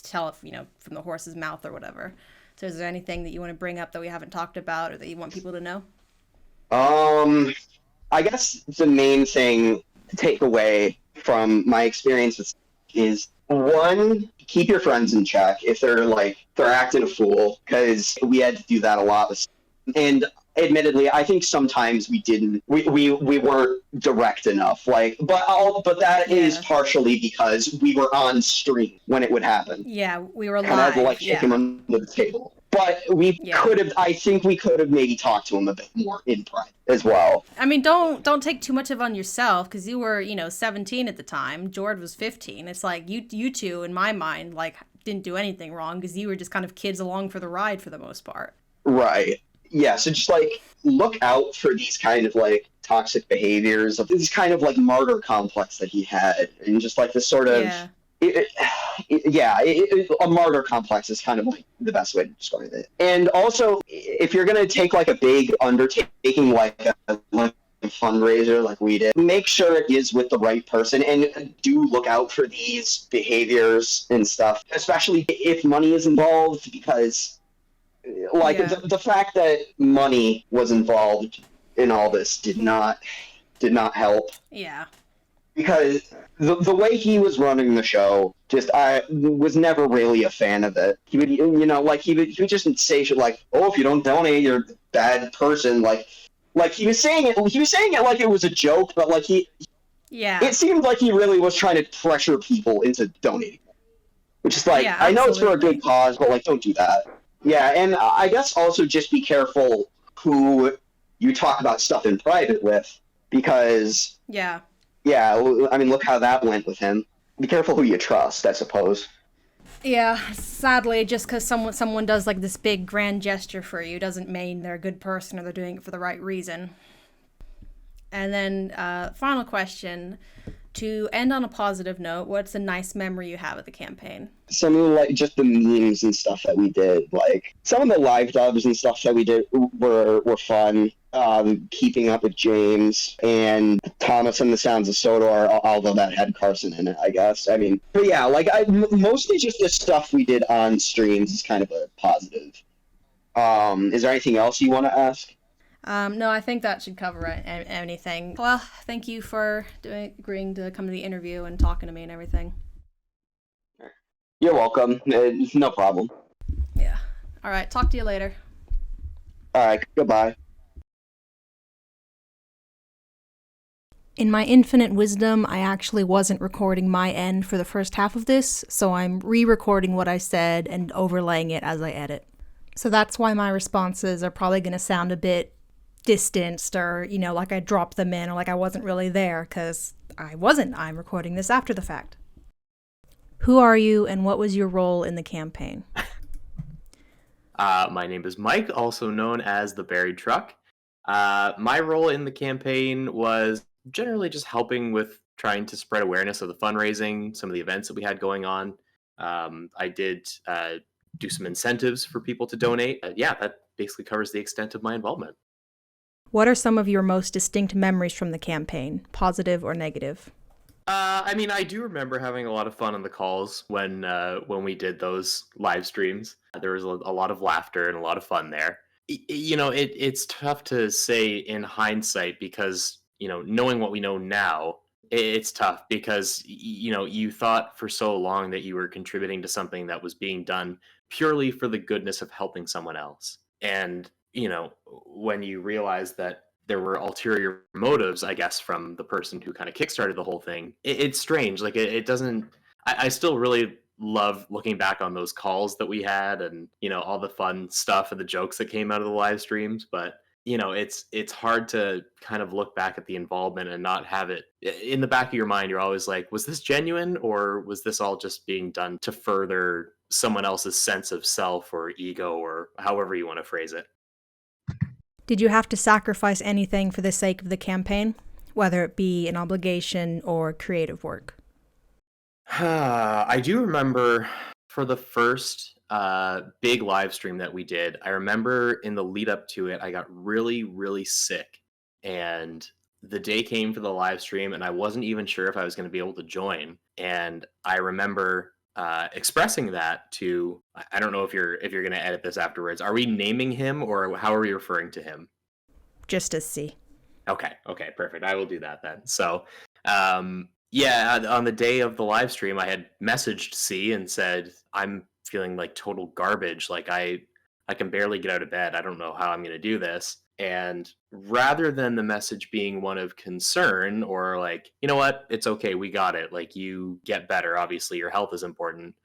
Speaker 1: tell it, from the horse's mouth or whatever. So is there anything that you want to bring up that we haven't talked about or that you want people to know?
Speaker 2: I guess the main thing to take away from my experience is, one, keep your friends in check if they're acting a fool, because we had to do that a lot. And admittedly, I think sometimes we weren't direct enough. But that is partially because we were on stream when it would happen.
Speaker 1: Yeah, we were live.
Speaker 2: And I had to kick him under the table. But I think we could have maybe talked to him a bit more in private as well.
Speaker 1: I mean, don't take too much on yourself, because you were, 17 at the time. Jord was 15. It's like you two, in my mind, didn't do anything wrong, because you were just kind of kids along for the ride for the most part.
Speaker 2: Right. Yeah, so just look out for these kind of toxic behaviors, of this kind of martyr complex that he had, and just this sort of a martyr complex is kind of the best way to describe it. And also, if you're gonna take a big undertaking like a fundraiser like we did, make sure it is with the right person, and do look out for these behaviors and stuff, especially if money is involved, because the fact that money was involved in all this did not help.
Speaker 1: Yeah.
Speaker 2: Because the way he was running the show, I was never really a fan of it. He would, he would just say shit like, "Oh, if you don't donate, you're a bad person." He was saying it like it was a joke, but it seemed like he really was trying to pressure people into donating. Which is I know it's for a good cause, but don't do that. Yeah, and I guess also just be careful who you talk about stuff in private with, because I mean, look how that went with him. Be careful who you trust, I suppose.
Speaker 1: Yeah, sadly, just because someone does this big grand gesture for you doesn't mean they're a good person or they're doing it for the right reason. And then, final question. To end on a positive note, what's a nice memory you have of the campaign?
Speaker 2: Some of just the memes and stuff that we did, some of the live dubs and stuff that we did were fun. Keeping up with James and Thomas and the Sounds of Sodor, although that had Carson in it, I guess. I mean, but yeah, mostly just the stuff we did on streams is kind of a positive. Is there anything else you want to ask?
Speaker 1: No, I think that should cover anything. Well, thank you for agreeing to come to the interview and talking to me and everything.
Speaker 2: You're welcome. No problem.
Speaker 1: Yeah. All right. Talk to you later.
Speaker 2: All right. Goodbye.
Speaker 1: In my infinite wisdom, I actually wasn't recording my end for the first half of this, so I'm re-recording what I said and overlaying it as I edit. So that's why my responses are probably going to sound a bit distanced, or I dropped them in, or I wasn't really there, because I wasn't. I'm recording this after the fact. Who are you, and what was your role in the campaign?
Speaker 5: My name is Mike, also known as the Buried Truck. My role in the campaign was generally just helping with trying to spread awareness of the fundraising, some of the events that we had going on. I did do some incentives for people to donate. That basically covers the extent of my involvement.
Speaker 1: What are some of your most distinct memories from the campaign, positive or negative?
Speaker 5: I mean, I do remember having a lot of fun on the calls when we did those live streams. There was a lot of laughter and a lot of fun there. You know, it's tough to say in hindsight because knowing what we know now, it's tough because you thought for so long that you were contributing to something that was being done purely for the goodness of helping someone else, and when you realize that there were ulterior motives, I guess, from the person who kind of kickstarted the whole thing. It's strange. Like it doesn't. I still really love looking back on those calls that we had, and all the fun stuff and the jokes that came out of the live streams. But it's hard to kind of look back at the involvement and not have it in the back of your mind. You're always like, was this genuine, or was this all just being done to further someone else's sense of self or ego, or however you want to phrase it?
Speaker 1: Did you have to sacrifice anything for the sake of the campaign, whether it be an obligation or creative work?
Speaker 5: I do remember for the first big live stream that we did, I remember in the lead up to it, I got really, really sick. And the day came for the live stream, and I wasn't even sure if I was going to be able to join. And I remember expressing that to, I don't know if you're going to edit this afterwards. Are we naming him, or how are we referring to him?
Speaker 1: Just as C.
Speaker 5: Okay, perfect. I will do that then. So, yeah, on the day of the live stream, I had messaged C and said, "I'm feeling like total garbage. Like I can barely get out of bed. I don't know how I'm going to do this." And rather than the message being one of concern or like, you know what, it's okay, we got it. Like you get better. Obviously, your health is important.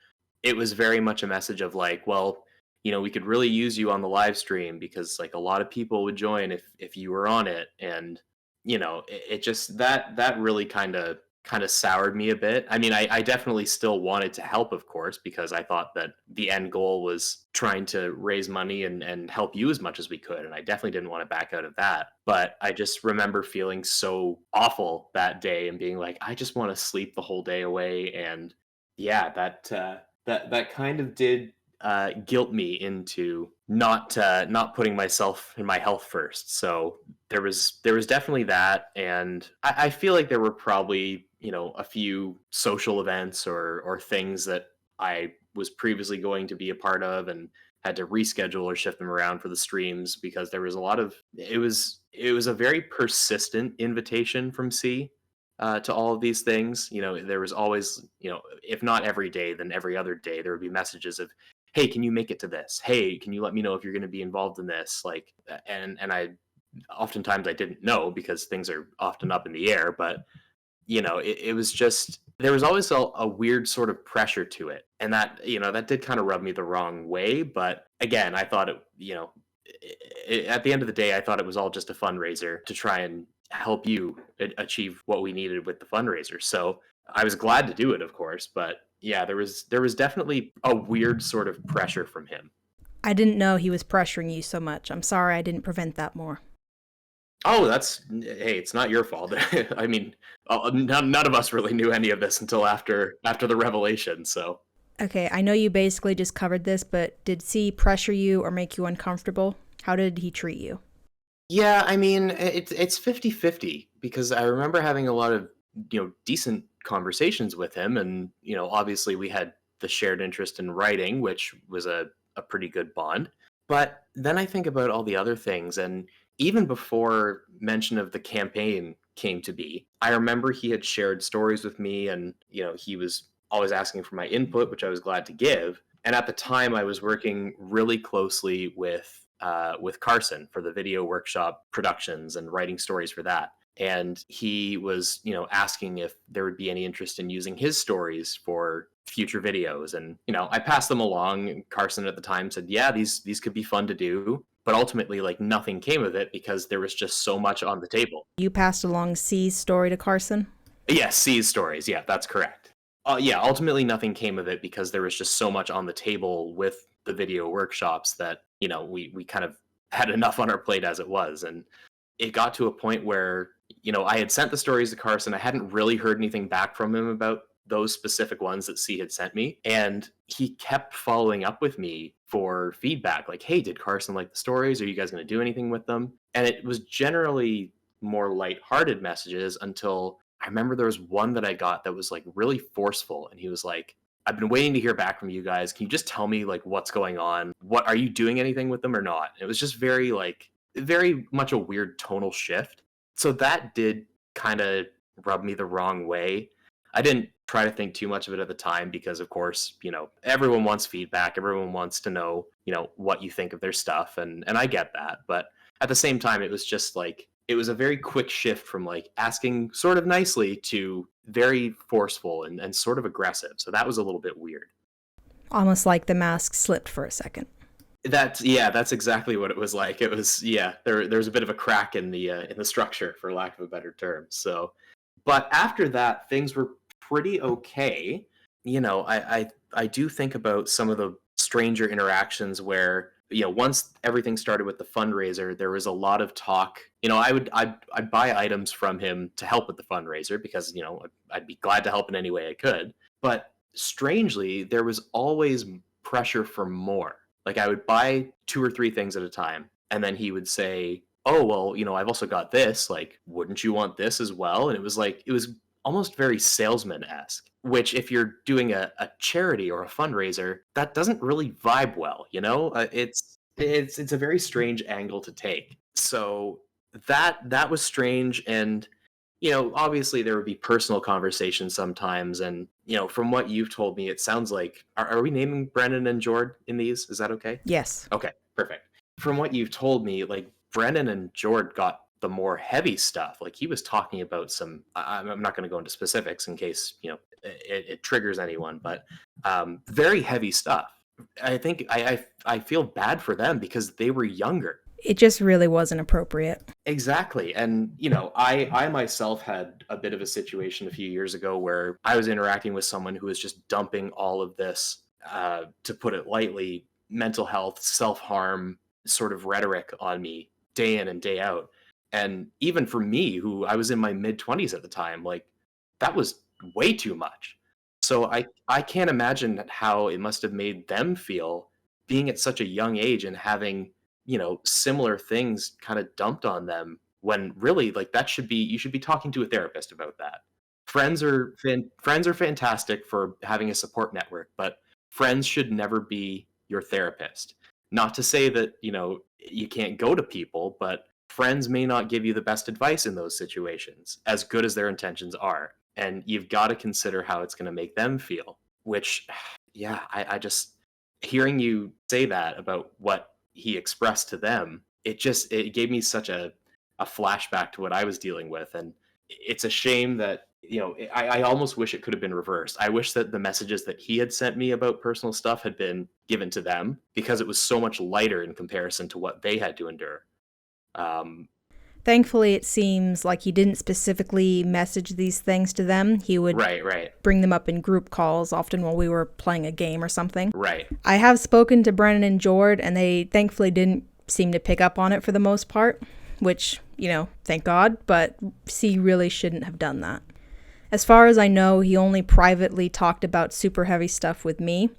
Speaker 5: It was very much a message of like, well, we could really use you on the live stream because like a lot of people would join if you were on it. And it just that really kind of soured me a bit. I mean, I definitely still wanted to help, of course, because I thought that the end goal was trying to raise money and help you as much as we could, and I definitely didn't want to back out of that. But I just remember feeling so awful that day and being like, I just want to sleep the whole day away. And yeah, that kind of did guilt me into not putting myself and my health first. So there was definitely that, and I feel like there were probably a few social events or things that I was previously going to be a part of and had to reschedule or shift them around for the streams because there was a lot of it was a very persistent invitation from C to all of these things. There was always, if not every day, then every other day, there would be messages of, hey, can you make it to this? Hey, can you let me know if you're going to be involved in this? Like, and I oftentimes I didn't know because things are often up in the air, but it was just there was always a weird sort of pressure to it, and that did kind of rub me the wrong way. But again, I thought at the end of the day, I thought it was all just a fundraiser to try and help you achieve what we needed with the fundraiser. So I was glad to do it, of course, but yeah, there was definitely a weird sort of pressure from him.
Speaker 1: I didn't know he was pressuring you so much. I'm sorry I didn't prevent that more.
Speaker 5: Oh, hey, it's not your fault. I mean, none of us really knew any of this until after the revelation. So
Speaker 1: Okay, I know you basically just covered this, but did C pressure you or make you uncomfortable? How did he treat you?
Speaker 5: yeah, I mean, it's 50-50 because I remember having a lot of decent conversations with him, and obviously we had the shared interest in writing, which was a pretty good bond. But then I think about all the other things, and even before mention of the campaign came to be, I remember he had shared stories with me, and he was always asking for my input, which I was glad to give. And at the time, I was working really closely with Carson for the video workshop productions and writing stories for that. And he was, asking if there would be any interest in using his stories for future videos. And, I passed them along. And Carson at the time said, yeah, these could be fun to do. But ultimately, like nothing came of it because there was just so much on the table.
Speaker 1: You passed along C's story to Carson?
Speaker 5: Yes, C's stories. Yeah, that's correct. Yeah, ultimately nothing came of it because there was just so much on the table with the video workshops that we kind of had enough on our plate as it was. And it got to a point where I had sent the stories to Carson. I hadn't really heard anything back from him about those specific ones that C had sent me, and he kept following up with me for feedback like, hey, did Carson like the stories? Are you guys going to do anything with them? And it was generally more lighthearted messages until I remember there was one that I got that was like really forceful, and he was like, I've been waiting to hear back from you guys. Can you just tell me like what's going on? What are you doing anything with them or not? It was just very much a weird tonal shift. So that did kind of rub me the wrong way. I didn't try to think too much of it at the time because, of course, everyone wants feedback. Everyone wants to know, what you think of their stuff. And I get that. But at the same time, it was just like, it was a very quick shift from like asking sort of nicely to very forceful and sort of aggressive. So that was a little bit weird.
Speaker 1: Almost like the mask slipped for a second.
Speaker 5: That's exactly what it was like. It was, there was a bit of a crack in the structure, for lack of a better term. So, but after that, things were pretty okay. I do think about some of the stranger interactions where, once everything started with the fundraiser, there was a lot of talk. I'd buy items from him to help with the fundraiser because, I'd be glad to help in any way I could. But strangely, there was always pressure for more. Like I would buy 2 or 3 things at a time, and then he would say, "Oh, well, I've also got this. Like, wouldn't you want this as well?" And it was almost very salesman-esque, which if you're doing a charity or a fundraiser, that doesn't really vibe well, it's a very strange angle to take. So that was strange. And obviously there would be personal conversations sometimes. And from what you've told me, it sounds like, are we naming Brennen and Jord in these? Is that okay?
Speaker 1: Yes.
Speaker 5: Okay, perfect. From what you've told me, like Brennen and Jord got the more heavy stuff. Like he was talking about some, I'm not going to go into specifics in case, it triggers anyone, but very heavy stuff. I think I feel bad for them because they were younger.
Speaker 1: It just really wasn't appropriate.
Speaker 5: Exactly. And, I myself had a bit of a situation a few years ago where I was interacting with someone who was just dumping all of this, to put it lightly, mental health, self-harm sort of rhetoric on me day in and day out. And even for me, who I was in my mid-20s at the time, like that was way too much. So I can't imagine how it must have made them feel being at such a young age and having, similar things kind of dumped on them when really like you should be talking to a therapist about that. Friends are fantastic for having a support network, but friends should never be your therapist. Not to say that, you can't go to people, but friends may not give you the best advice in those situations, as good as their intentions are. And you've got to consider how it's going to make them feel, which, yeah, I just, hearing you say that about what he expressed to them, it gave me such a flashback to what I was dealing with. And it's a shame that, I almost wish it could have been reversed. I wish that the messages that he had sent me about personal stuff had been given to them because it was so much lighter in comparison to what they had to endure.
Speaker 1: Thankfully, it seems like he didn't specifically message these things to them. He would
Speaker 5: right.
Speaker 1: bring them up in group calls, often while we were playing a game or something.
Speaker 5: Right.
Speaker 1: I have spoken to Brennen and Jord, and they thankfully didn't seem to pick up on it for the most part, which, thank God, but C really shouldn't have done that. As far as I know, he only privately talked about super heavy stuff with me.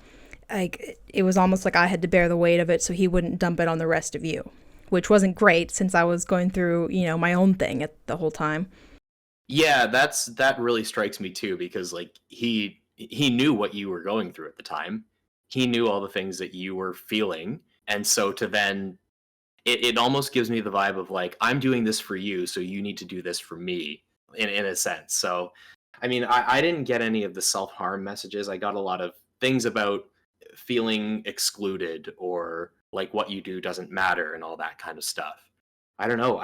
Speaker 1: Like, it was almost like I had to bear the weight of it so he wouldn't dump it on the rest of you, which wasn't great since I was going through, my own thing at the whole time.
Speaker 5: Yeah, that really strikes me too, because like he knew what you were going through at the time. He knew all the things that you were feeling. And so to then it almost gives me the vibe of like, I'm doing this for you, so you need to do this for me in a sense. So I mean, I didn't get any of the self-harm messages. I got a lot of things about feeling excluded or like what you do doesn't matter and all that kind of stuff. I don't know.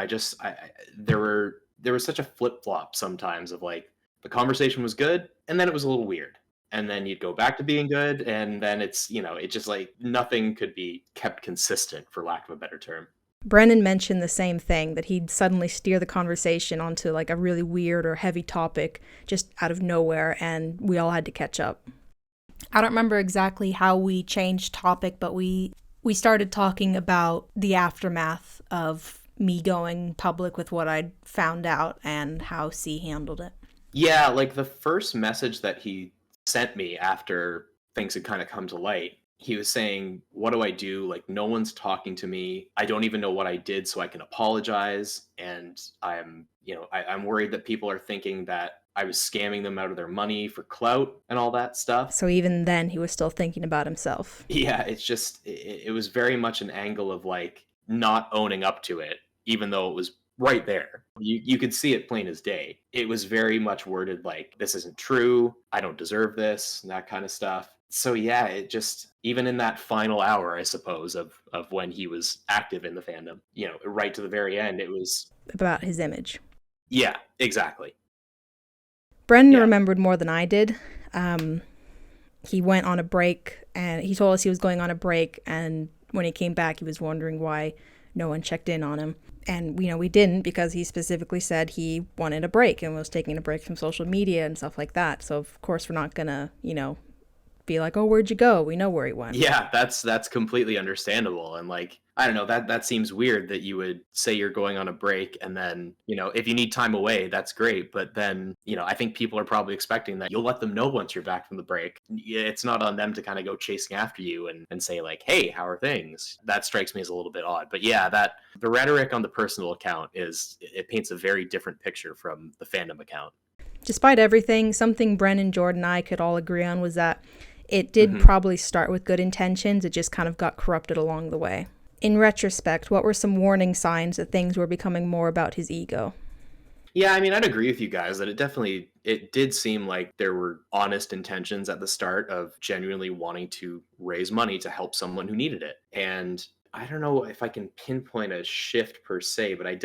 Speaker 5: There was such a flip-flop sometimes of like the conversation was good and then it was a little weird. And then you'd go back to being good and then it's, it just like nothing could be kept consistent, for lack of a better term.
Speaker 1: Brennen mentioned the same thing, that he'd suddenly steer the conversation onto like a really weird or heavy topic just out of nowhere, and we all had to catch up. I don't remember exactly how we changed topic, but we started talking about the aftermath of me going public with what I'd found out and how C handled it.
Speaker 5: Yeah, like the first message that he sent me after things had kind of come to light, he was saying, what do I do? Like, no one's talking to me. I don't even know what I did, so I can apologize. And I'm worried that people are thinking that I was scamming them out of their money for clout and all that stuff.
Speaker 1: So even then, he was still thinking about himself.
Speaker 5: Yeah, it's just, it was very much an angle of like not owning up to it, even though it was right there. You could see it plain as day. It was very much worded like, this isn't true, I don't deserve this, and that kind of stuff. So yeah, it just, even in that final hour, I suppose, of when he was active in the fandom, you know, right to the very end, it was...
Speaker 1: About his image.
Speaker 5: Yeah, exactly.
Speaker 1: Brennen remembered more than I did. He went on a break, and he told us he was going on a break, and when he came back, he was wondering why no one checked in on him. And, you know, we didn't, because he specifically said he wanted a break and was taking a break from social media and stuff like that. So, of course, we're not gonna, you know, be like, oh, where'd you go? We know where he went.
Speaker 5: Yeah, that's completely understandable. And like, I don't know, that seems weird that you would say you're going on a break and then, you know, if you need time away, that's great. But then, you know, I think people are probably expecting that you'll let them know once you're back from the break. It's not on them to kind of go chasing after you and say like, hey, how are things? That strikes me as a little bit odd. But yeah, that the rhetoric on the personal account it paints a very different picture from the fandom account.
Speaker 1: Despite everything, something Brennen, Jord, and I could all agree on was that it did probably start with good intentions. It just kind of got corrupted along the way. In retrospect, what were some warning signs that things were becoming more about his ego?
Speaker 5: Yeah, I mean, I'd agree with you guys that it did seem like there were honest intentions at the start of genuinely wanting to raise money to help someone who needed it. And I don't know if I can pinpoint a shift per se, but I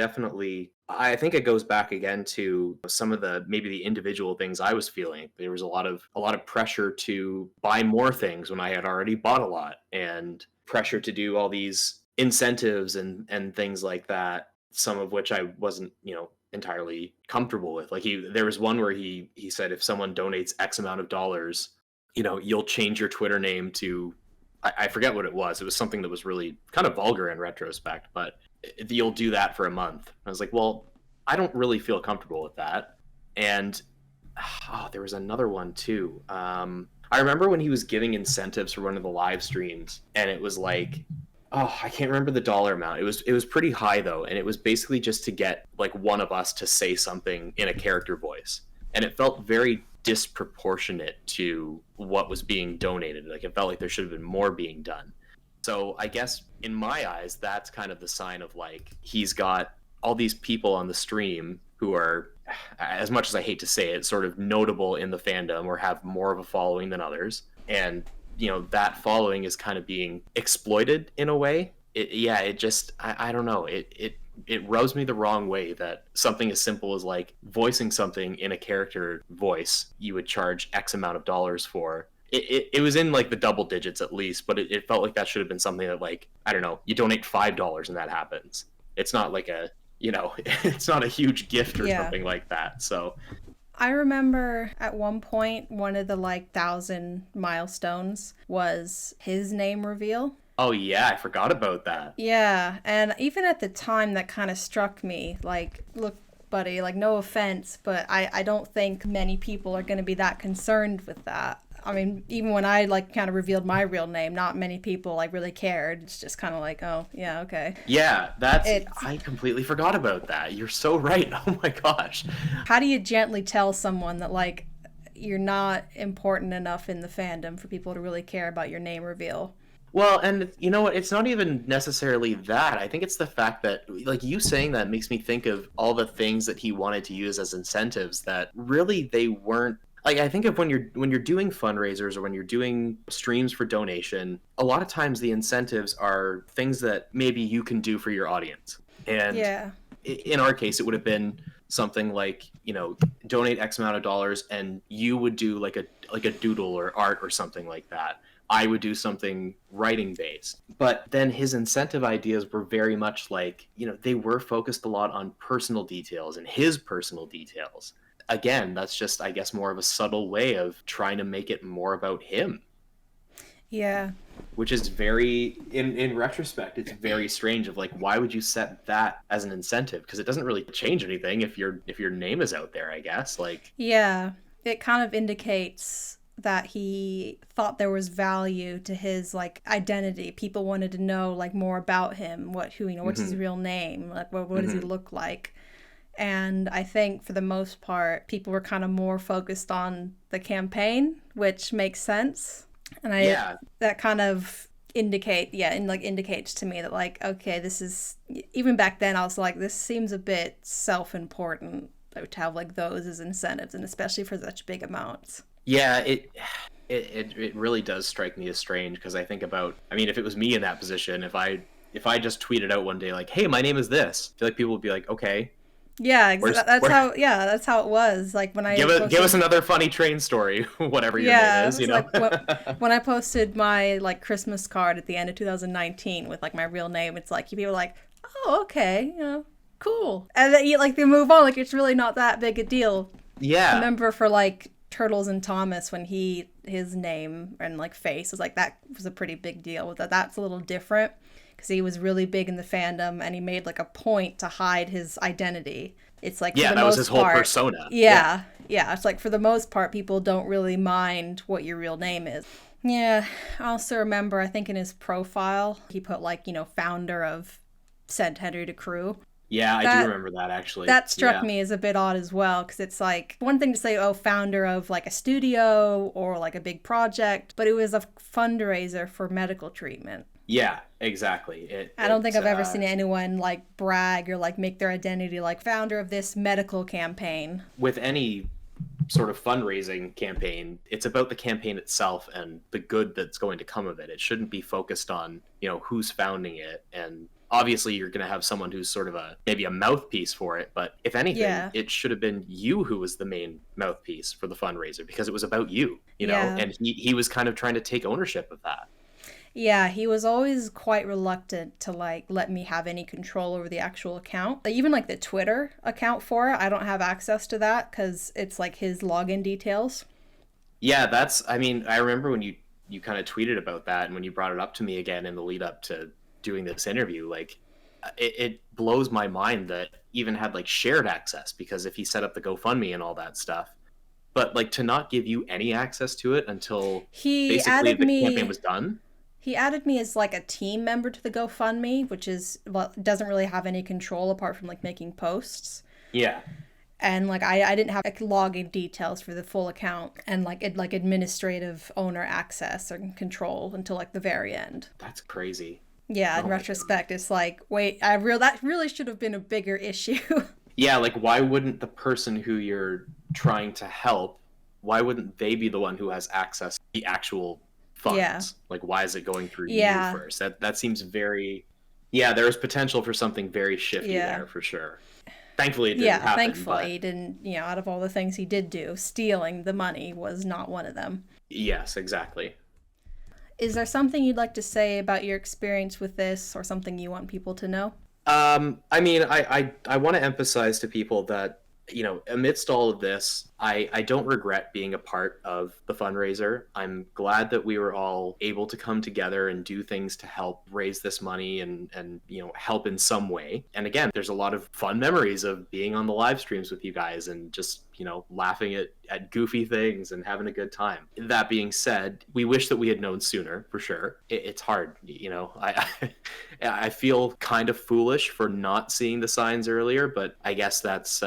Speaker 5: think it goes back again to some of maybe the individual things I was feeling. There was a lot of pressure to buy more things when I had already bought a lot, and pressure to do all these incentives and things like that, some of which I wasn't, you know, entirely comfortable with. Like there was one where he said if someone donates X amount of dollars, you know, you'll change your Twitter name to, I forget what it was. It was something that was really kind of vulgar in retrospect, but you'll do that for a month. I was like, well, I don't really feel comfortable with that. And there was another one too. I remember when he was giving incentives for one of the live streams, and it was like, I can't remember the dollar amount. It was pretty high though, and it was basically just to get like one of us to say something in a character voice. And it felt very disproportionate to what was being donated. Like it felt like there should have been more being done. So I guess in my eyes, that's kind of the sign of like he's got all these people on the stream who are, as much as I hate to say it, sort of notable in the fandom or have more of a following than others. And, you know, that following is kind of being exploited in a way. I don't know. It rubs me the wrong way that something as simple as like voicing something in a character voice, you would charge X amount of dollars for. It was in like the double digits at least, but it felt like that should have been something that like, I don't know, you donate $5 and that happens. It's not like a, you know, it's not a huge gift or something like that. So
Speaker 1: I remember at one point, one of the like 1,000 milestones was his name reveal.
Speaker 5: Oh yeah, I forgot about that.
Speaker 1: Yeah, and even at the time that kind of struck me, like, look, buddy, like, no offense, but I don't think many people are going to be that concerned with that. I mean, even when I like kind of revealed my real name, not many people like really cared. It's just kind of like, oh, yeah, okay.
Speaker 5: Yeah, I completely forgot about that. You're so right. Oh my gosh.
Speaker 1: How do you gently tell someone that like you're not important enough in the fandom for people to really care about your name reveal?
Speaker 5: Well, and you know what? It's not even necessarily that. I think it's the fact that, like, you saying that makes me think of all the things that he wanted to use as incentives that really they weren't. Like, I think of when you're doing fundraisers or when you're doing streams for donation, a lot of times the incentives are things that maybe you can do for your audience. And in our case, it would have been something like, you know, donate X amount of dollars, and you would do like a doodle or art or something like that. I would do something writing based. But then his incentive ideas were very much like, you know, they were focused a lot on personal details and his personal details. Again, that's just, I guess, more of a subtle way of trying to make it more about him.
Speaker 1: Yeah.
Speaker 5: Which is very, in retrospect, it's very strange of like, why would you set that as an incentive? Because it doesn't really change anything if your name is out there, I guess. Like,
Speaker 1: yeah, it kind of indicates that he thought there was value to his like identity. People wanted to know like more about him, what's his real name, like what does he look like. And I think for the most part, people were kind of more focused on the campaign, which makes sense. And that kind of indicates to me that, like, okay, this is, even back then I was like, this seems a bit self-important to have like those as incentives, and especially for such big amounts.
Speaker 5: Yeah, it really does strike me as strange, because I think about, I mean, if it was me in that position, if I just tweeted out one day like, hey, my name is this, I feel like people would be like, okay.
Speaker 1: Yeah, that's how it was. Like when I
Speaker 5: give us another funny train story, whatever your name is, you know.
Speaker 1: Like, when I posted my like Christmas card at the end of 2019 with like my real name, it's like people are like, oh, okay, you know, cool, and then they move on, like it's really not that big a deal.
Speaker 5: Yeah.
Speaker 1: I remember for like Turtles and Thomas, when his name and like face was like, that was a pretty big deal. That's a little different, because he was really big in the fandom and he made like a point to hide his identity. It's like,
Speaker 5: yeah,
Speaker 1: for the
Speaker 5: that
Speaker 1: most
Speaker 5: was his whole
Speaker 1: part,
Speaker 5: persona.
Speaker 1: Yeah. It's like for the most part, people don't really mind what your real name is. Yeah, I also remember, I think in his profile, he put like, you know, founder of Sent Henry to Crewe.
Speaker 5: Yeah, I do remember that, actually.
Speaker 1: That struck me as a bit odd as well, because it's like one thing to say, oh, founder of like a studio or like a big project, but it was a fundraiser for medical treatment.
Speaker 5: Yeah, exactly.
Speaker 1: I don't think I've ever seen anyone like brag or like make their identity like founder of this medical campaign.
Speaker 5: With any sort of fundraising campaign, it's about the campaign itself and the good that's going to come of it. It shouldn't be focused on, you know, who's founding it. And obviously you're going to have someone who's sort of maybe a mouthpiece for it, but if anything, it should have been you who was the main mouthpiece for the fundraiser, because it was about you, you know, and he was kind of trying to take ownership of that.
Speaker 1: Yeah, he was always quite reluctant to like let me have any control over the actual account. Even like the Twitter account for it, I don't have access to that because it's like his login details.
Speaker 5: Yeah, I mean, I remember when you kind of tweeted about that, and when you brought it up to me again in the lead up to doing this interview, like it blows my mind that even had like shared access, because if he set up the GoFundMe and all that stuff, but like to not give you any access to it until basically the campaign was done.
Speaker 1: He added me as like a team member to the GoFundMe, which is, well, doesn't really have any control apart from like making posts.
Speaker 5: Yeah.
Speaker 1: And like I didn't have like login details for the full account and like administrative owner access or control until like the very end.
Speaker 5: That's crazy.
Speaker 1: Yeah, in retrospect, it's like, wait, that really should have been a bigger issue.
Speaker 5: Yeah, like why wouldn't the person who you're trying to help, why wouldn't they be the one who has access to the actual funds?
Speaker 1: Yeah.
Speaker 5: Like why is it going through you first? That seems very, there's potential for something very shifty there for sure. Thankfully it didn't happen.
Speaker 1: Thankfully he didn't, you know, out of all the things he did do, stealing the money was not one of them.
Speaker 5: Yes, exactly.
Speaker 1: Is there something you'd like to say about your experience with this, or something you want people to know?
Speaker 5: I mean, I want to emphasize to people that, you know, amidst all of this, I don't regret being a part of the fundraiser. I'm glad that we were all able to come together and do things to help raise this money and you know, help in some way. And again, there's a lot of fun memories of being on the live streams with you guys and just, you know, laughing at goofy things and having a good time. That being said, we wish that we had known sooner, for sure. It's hard, you know. I feel kind of foolish for not seeing the signs earlier, but I guess that's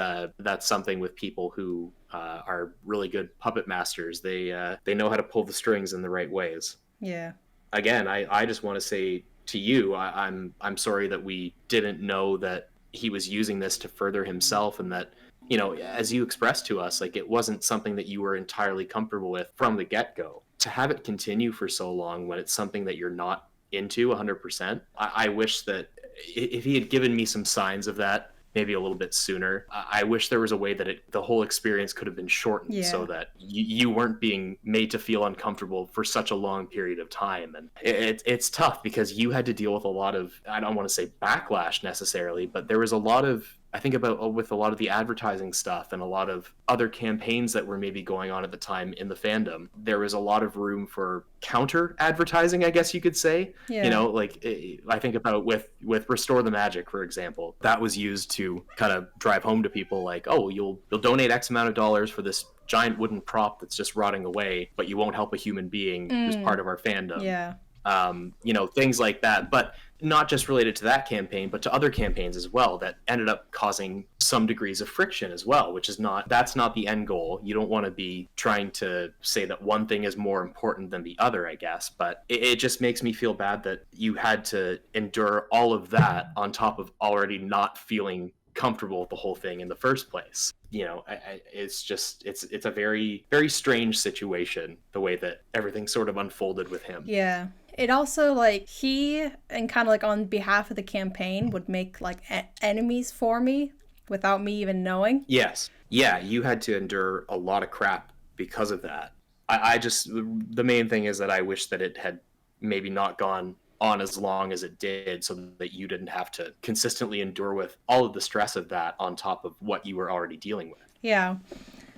Speaker 5: something with people who are really good puppet masters. They know how to pull the strings in the right ways.
Speaker 1: Yeah.
Speaker 5: Again, I just want to say to you, I'm sorry that we didn't know that he was using this to further himself, and that, you know, as you expressed to us, like it wasn't something that you were entirely comfortable with from the get-go. To have it continue for so long when it's something that you're not into 100%, I wish that if he had given me some signs of that maybe a little bit sooner, I wish there was a way that the whole experience could have been shortened so that you weren't being made to feel uncomfortable for such a long period of time. And it's tough because you had to deal with a lot of, I don't want to say backlash necessarily, but there was a lot of, I think about with a lot of the advertising stuff and a lot of other campaigns that were maybe going on at the time in the fandom, there was a lot of room for counter advertising, I guess you could say. You know, like I think about with Restore the Magic, for example, that was used to kind of drive home to people like, oh, you'll donate X amount of dollars for this giant wooden prop that's just rotting away, but you won't help a human being who's part of our fandom. things like that. But not just related to that campaign, but to other campaigns as well that ended up causing some degrees of friction as well, which is that's not the end goal. You don't want to be trying to say that one thing is more important than the other, I guess. But it just makes me feel bad that you had to endure all of that on top of already not feeling comfortable with the whole thing in the first place. It's a very, very strange situation, the way that everything sort of unfolded with him.
Speaker 1: Yeah. It also, like, he, and kind of like on behalf of the campaign, would make like enemies for me without me even knowing.
Speaker 5: Yes. Yeah, you had to endure a lot of crap because of that. The main thing is that I wish that it had maybe not gone on as long as it did, so that you didn't have to consistently endure with all of the stress of that on top of what you were already dealing with.
Speaker 1: Yeah.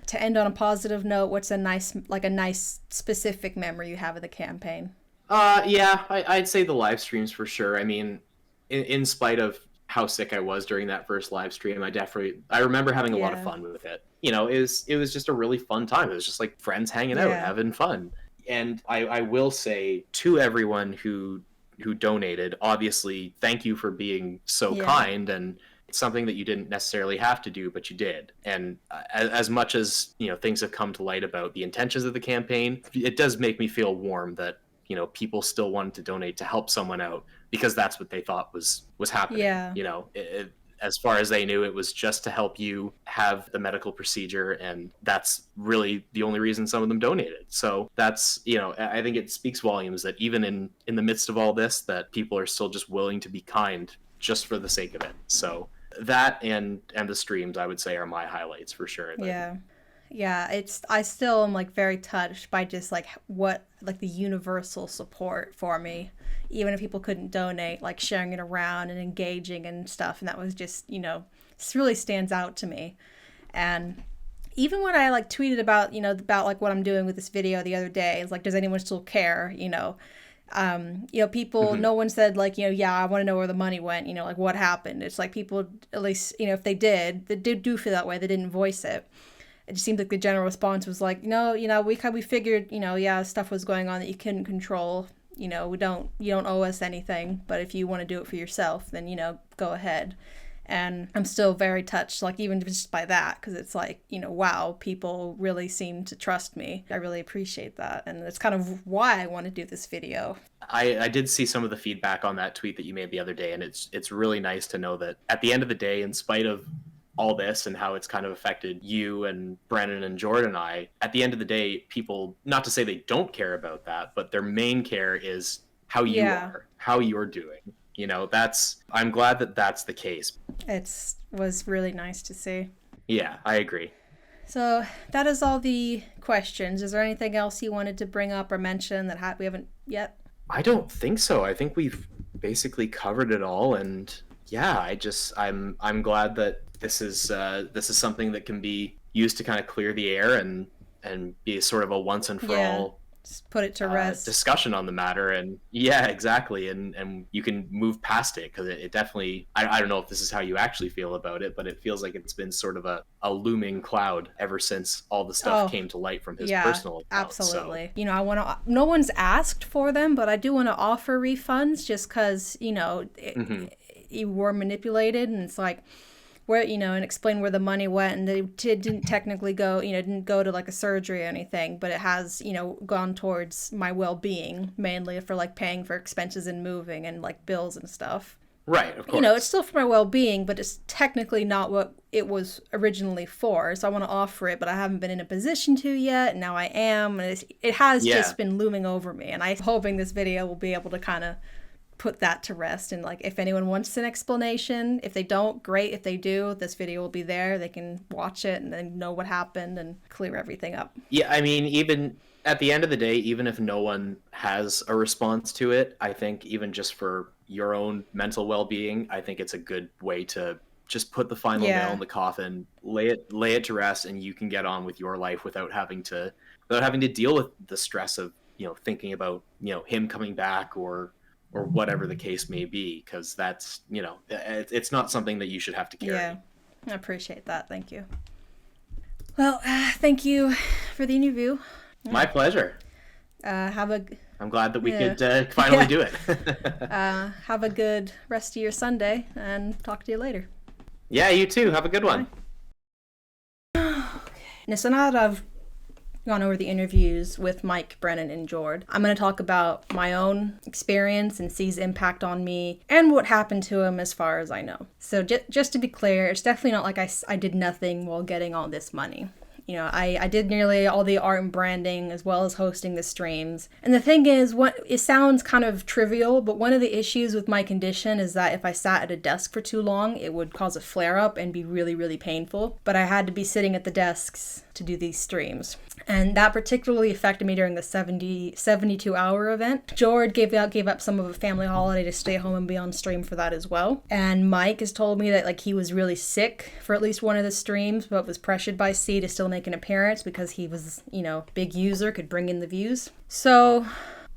Speaker 1: To end on a positive note, what's a nice specific memory you have of the campaign?
Speaker 5: I'd say the live streams for sure. I mean, in spite of how sick I was during that first live stream, I remember having a lot of fun with it. It was just a really fun time. It was just like friends hanging out, having fun. And I will say to everyone who donated, obviously, thank you for being so kind, and it's something that you didn't necessarily have to do, but you did. And as much as, things have come to light about the intentions of the campaign, it does make me feel warm that, people still wanted to donate to help someone out because that's what they thought was happening.
Speaker 1: Yeah.
Speaker 5: As far as they knew, it was just to help you have the medical procedure, and that's really the only reason some of them donated. So that's, I think it speaks volumes that even in the midst of all this, that people are still just willing to be kind just for the sake of it. So that and the streams, I would say, are my highlights for sure.
Speaker 1: Yeah, I still am like very touched by just like the universal support for me, even if people couldn't donate, like sharing it around and engaging and stuff. And that was just, this really stands out to me. And even when I like tweeted about, about like what I'm doing with this video the other day, it's like, does anyone still care? People, no one said like, I want to know where the money went, like what happened. It's like people, at least, if they do feel that way, they didn't voice it. It just seemed like the general response was like, no, we figured, stuff was going on that you couldn't control. You don't owe us anything, but if you want to do it for yourself, then, go ahead. And I'm still very touched, like even just by that, because it's like, wow, people really seem to trust me. I really appreciate that. And that's kind of why I want to do this video.
Speaker 5: I did see some of the feedback on that tweet that you made the other day, and it's really nice to know that at the end of the day, in spite of all this and how it's kind of affected you and Brennen and Jord and I, at the end of the day, people, not to say they don't care about that, but their main care is how you are, how you're doing. I'm glad that that's the case.
Speaker 1: It was really nice to see.
Speaker 5: Yeah, I agree.
Speaker 1: So that is all the questions. Is there anything else you wanted to bring up or mention that we haven't yet?
Speaker 5: I don't think so. I think we've basically covered it all, and yeah, I'm glad that this is something that can be used to kind of clear the air and be sort of a once and for all,
Speaker 1: just put it to rest,
Speaker 5: discussion on the matter. And yeah, exactly. And you can move past it, because it definitely, I don't know if this is how you actually feel about it, but it feels like it's been sort of a looming cloud ever since all the stuff came to light from his personal account.
Speaker 1: Absolutely. So. No one's asked for them, but I do want to offer refunds just because, you were manipulated, and it's like, where, and explain where the money went, and it didn't technically go, didn't go to like a surgery or anything, but it has, gone towards my well-being, mainly for like paying for expenses and moving and like bills and stuff.
Speaker 5: Right, of course.
Speaker 1: It's still for my well-being, but it's technically not what it was originally for. So I want to offer it, but I haven't been in a position to yet. And now I am, and it has just been looming over me. And I'm hoping this video will be able to kind of put that to rest. And like, if anyone wants an explanation, if they don't, great. If they do, this video will be there. They can watch it and then know what happened and clear everything up.
Speaker 5: Yeah, I mean, even at the end of the day, even if no one has a response to it, I think even just for your own mental well-being, I think it's a good way to just put the final nail in the coffin, lay it to rest, and you can get on with your life without having to deal with the stress of, thinking about, him coming back or whatever the case may be, because that's, it's not something that you should have to carry.
Speaker 1: Yeah, I appreciate that. Thank you. Well, thank you for the interview.
Speaker 5: My pleasure.
Speaker 1: Have a
Speaker 5: I'm glad that we
Speaker 1: Yeah.
Speaker 5: could finally
Speaker 1: Yeah.
Speaker 5: do it.
Speaker 1: Have a good rest of your Sunday, and talk to you later.
Speaker 5: Yeah, you too. Have a good one.
Speaker 1: Now, so now that I've gone over the interviews with Mike, Brennen, and Jord, I'm going to talk about my own experience and C's impact on me and what happened to him as far as I know. So just to be clear, it's definitely not like I did nothing while getting all this money. You know, I did nearly all the art and branding as well as hosting the streams. And the thing is, it sounds kind of trivial, but one of the issues with my condition is that if I sat at a desk for too long, it would cause a flare-up and be really, really painful. But I had to be sitting at the desks to do these streams. And that particularly affected me during the 72-hour event. Jord gave up some of a family holiday to stay home and be on stream for that as well. And Mike has told me that he was really sick for at least one of the streams, but was pressured by C to still make an appearance because he was, big user, could bring in the views. So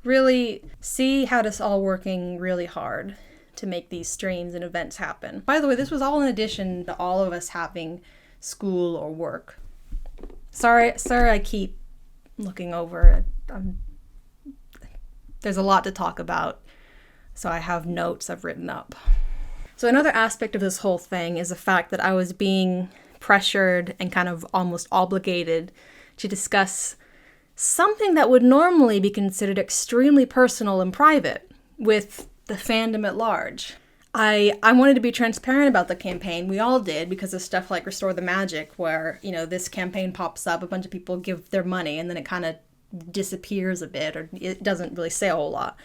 Speaker 1: really, C had us all working really hard to make these streams and events happen. By the way, this was all in addition to all of us having school or work. Sorry, I keep looking over. There's a lot to talk about, so I have notes I've written up. So another aspect of this whole thing is the fact that I was being pressured and kind of almost obligated to discuss something that would normally be considered extremely personal and private with the fandom at large. I wanted to be transparent about the campaign. We all did, because of stuff like Restore the Magic, where, this campaign pops up, a bunch of people give their money, and then it kind of disappears a bit, or it doesn't really say a whole lot.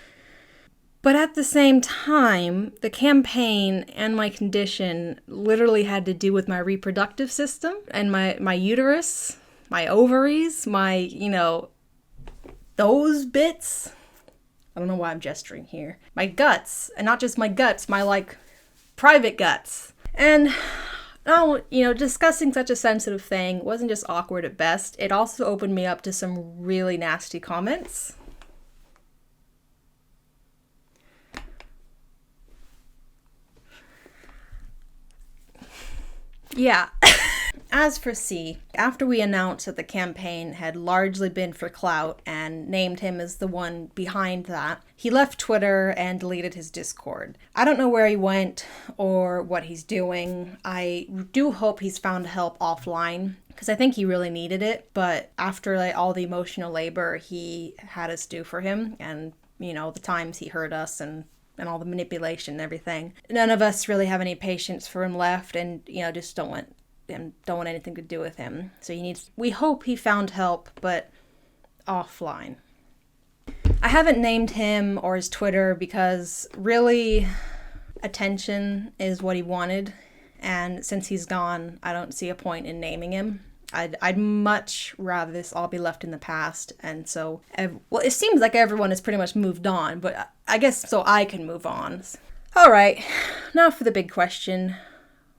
Speaker 1: But at the same time, the campaign and my condition literally had to do with my reproductive system and my uterus, my ovaries, those bits. I don't know why I'm gesturing here. My guts, and not just my guts, my private guts. And now, discussing such a sensitive thing wasn't just awkward at best, it also opened me up to some really nasty comments. Yeah. As for C, after we announced that the campaign had largely been for clout and named him as the one behind that, he left Twitter and deleted his Discord. I don't know where he went or what he's doing. I do hope he's found help offline, because I think he really needed it, but after all the emotional labor he had us do for him, and the times he hurt us and all the manipulation and everything, none of us really have any patience for him left, and just don't want anything to do with him. So we hope he found help, but offline. I haven't named him or his Twitter because really attention is what he wanted, and since he's gone, I don't see a point in naming him. I'd much rather this all be left in the past, and so, it seems like everyone has pretty much moved on, but I guess so I can move on. Alright, now for the big question.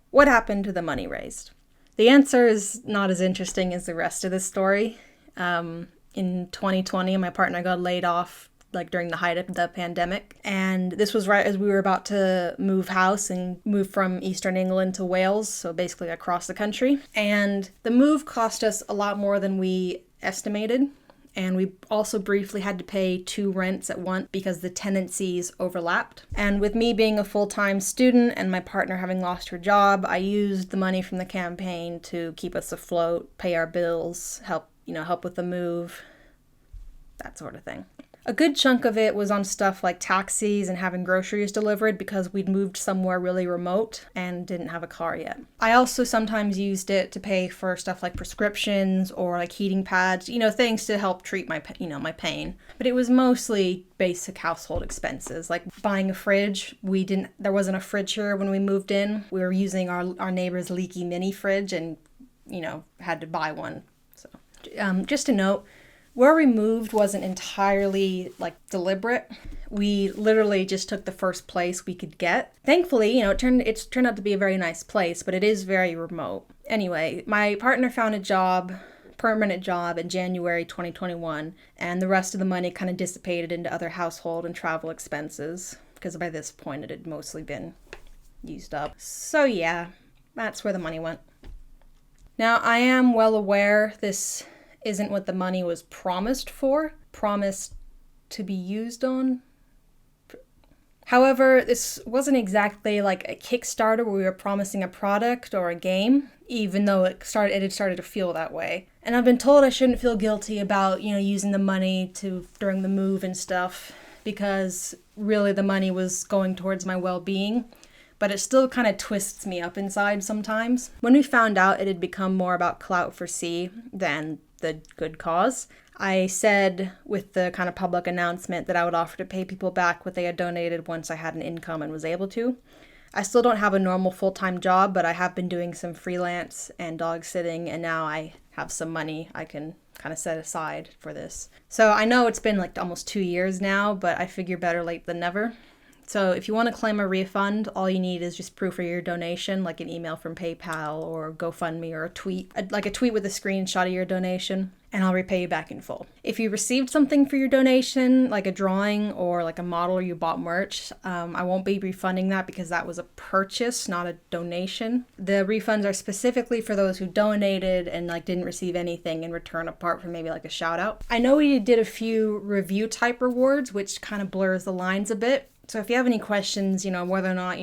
Speaker 1: What happened to the money raised? The answer is not as interesting as the rest of this story. In 2020, my partner got laid off during the height of the pandemic, and this was right as we were about to move house and move from Eastern England to Wales, so basically across the country. And the move cost us a lot more than we estimated, and we also briefly had to pay 2 rents at once because the tenancies overlapped. And with me being a full-time student and my partner having lost her job, I used the money from the campaign to keep us afloat, pay our bills, help with the move, that sort of thing. A good chunk of it was on stuff like taxis and having groceries delivered because we'd moved somewhere really remote and didn't have a car yet. I also sometimes used it to pay for stuff like prescriptions or heating pads, things to help treat my pain. But it was mostly basic household expenses, like buying a fridge. There wasn't a fridge here when we moved in. We were using our neighbor's leaky mini fridge and, had to buy one. So, just a note. Where we moved wasn't entirely deliberate. We literally just took the first place we could get. Thankfully, it's turned out to be a very nice place, but it is very remote. Anyway, my partner found a permanent job in January 2021, and the rest of the money kind of dissipated into other household and travel expenses, because by this point it had mostly been used up. So yeah, that's where the money went. Now, I am well aware this isn't what the money was promised to be used on. However, this wasn't exactly like a Kickstarter where we were promising a product or a game, even though it had started to feel that way. And I've been told I shouldn't feel guilty about, using the money during the move and stuff, because really the money was going towards my well-being. But it still kind of twists me up inside sometimes. When we found out it had become more about clout for C than the good cause, I said with the kind of public announcement that I would offer to pay people back what they had donated once I had an income and was able to. I still don't have a normal full-time job, but I have been doing some freelance and dog sitting, and now I have some money I can kind of set aside for this. So I know it's been like almost 2 years now, but I figure better late than never. So if you want to claim a refund, all you need is just proof of your donation, like an email from PayPal or GoFundMe or a tweet, like a tweet with a screenshot of your donation, and I'll repay you back in full. If you received something for your donation, like a drawing or like a model or you bought merch, I won't be refunding that because that was a purchase, not a donation. The refunds are specifically for those who donated and didn't receive anything in return apart from maybe like a shout out. I know we did a few review type rewards, which kind of blurs the lines a bit. So if you have any questions, whether or not,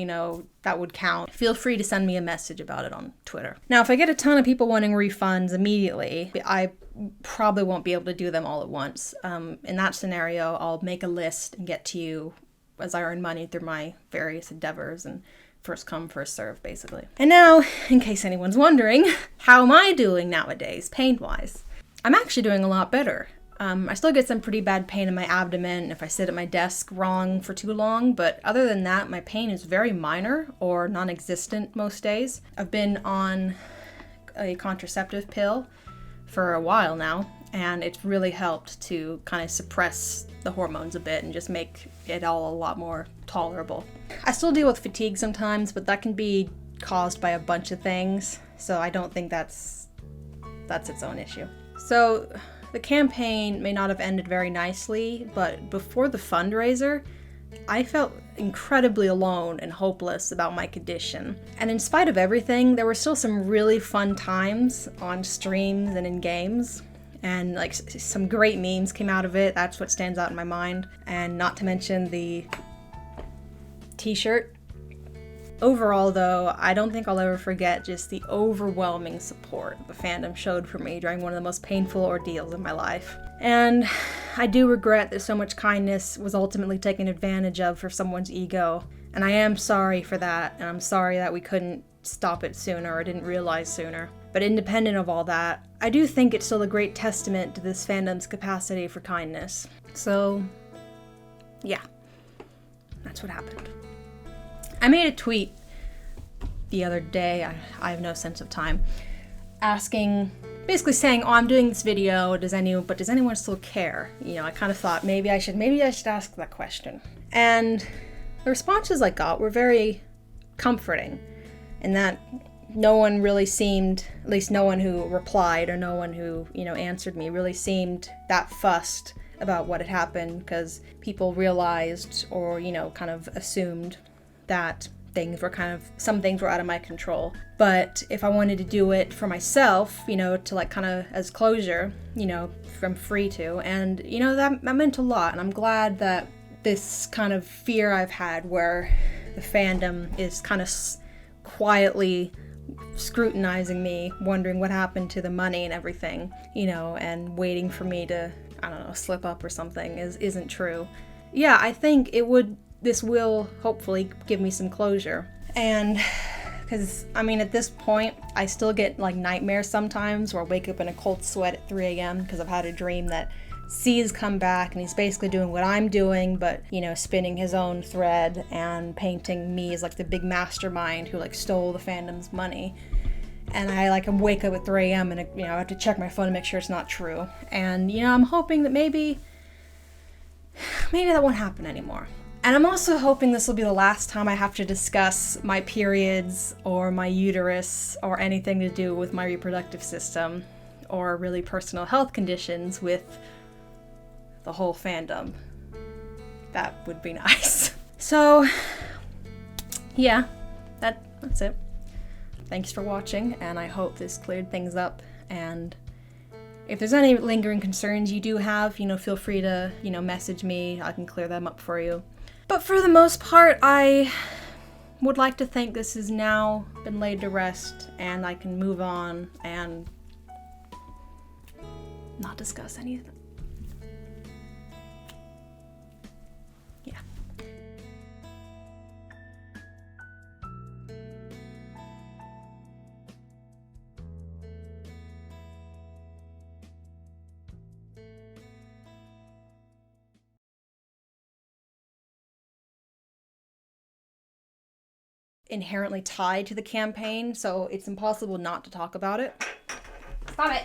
Speaker 1: that would count, feel free to send me a message about it on Twitter. Now, if I get a ton of people wanting refunds immediately, I probably won't be able to do them all at once. In that scenario, I'll make a list and get to you as I earn money through my various endeavors and first come, first serve, basically. And now, in case anyone's wondering, how am I doing nowadays, pain-wise? I'm actually doing a lot better. I still get some pretty bad pain in my abdomen if I sit at my desk wrong for too long, but other than that, my pain is very minor or non-existent most days. I've been on a contraceptive pill for a while now, and it's really helped to kind of suppress the hormones a bit and just make it all a lot more tolerable. I still deal with fatigue sometimes, but that can be caused by a bunch of things, so I don't think that's its own issue. So the campaign may not have ended very nicely, but before the fundraiser, I felt incredibly alone and hopeless about my condition. And in spite of everything, there were still some really fun times on streams and in games. And some great memes came out of it. That's what stands out in my mind. And not to mention the t-shirt. Overall, though, I don't think I'll ever forget just the overwhelming support the fandom showed for me during one of the most painful ordeals of my life. And I do regret that so much kindness was ultimately taken advantage of for someone's ego. And I am sorry for that, and I'm sorry that we couldn't stop it sooner or didn't realize sooner. But independent of all that, I do think it's still a great testament to this fandom's capacity for kindness. So, yeah, that's what happened. I made a tweet the other day, I have no sense of time, basically saying, I'm doing this video, does anyone still care? I kind of thought maybe I should ask that question. And the responses I got were very comforting, in that no one really seemed, at least no one who replied or no one who, answered me really seemed that fussed about what had happened, because people realized or, kind of assumed that some things were out of my control. But if I wanted to do it for myself, to kind of as closure, I'm free to. And, that meant a lot. And I'm glad that this kind of fear I've had where the fandom is kind of quietly scrutinizing me, wondering what happened to the money and everything, and waiting for me to, slip up or something isn't true. Yeah, I think this will hopefully give me some closure. And because at this point I still get nightmares sometimes where I wake up in a cold sweat at 3 a.m. because I've had a dream that C's come back and he's basically doing what I'm doing, but spinning his own thread and painting me as the big mastermind who stole the fandom's money. And I wake up at 3 a.m. and I have to check my phone to make sure it's not true. And I'm hoping that maybe that won't happen anymore. And I'm also hoping this will be the last time I have to discuss my periods or my uterus or anything to do with my reproductive system or really personal health conditions with the whole fandom. That would be nice. So, yeah, that's it. Thanks for watching, and I hope this cleared things up. And if there's any lingering concerns you do have, feel free to, message me. I can clear them up for you. But for the most part, I would like to think this has now been laid to rest and I can move on and not discuss anything. Yeah. Inherently tied to the campaign, so it's impossible not to talk about it. Stop it!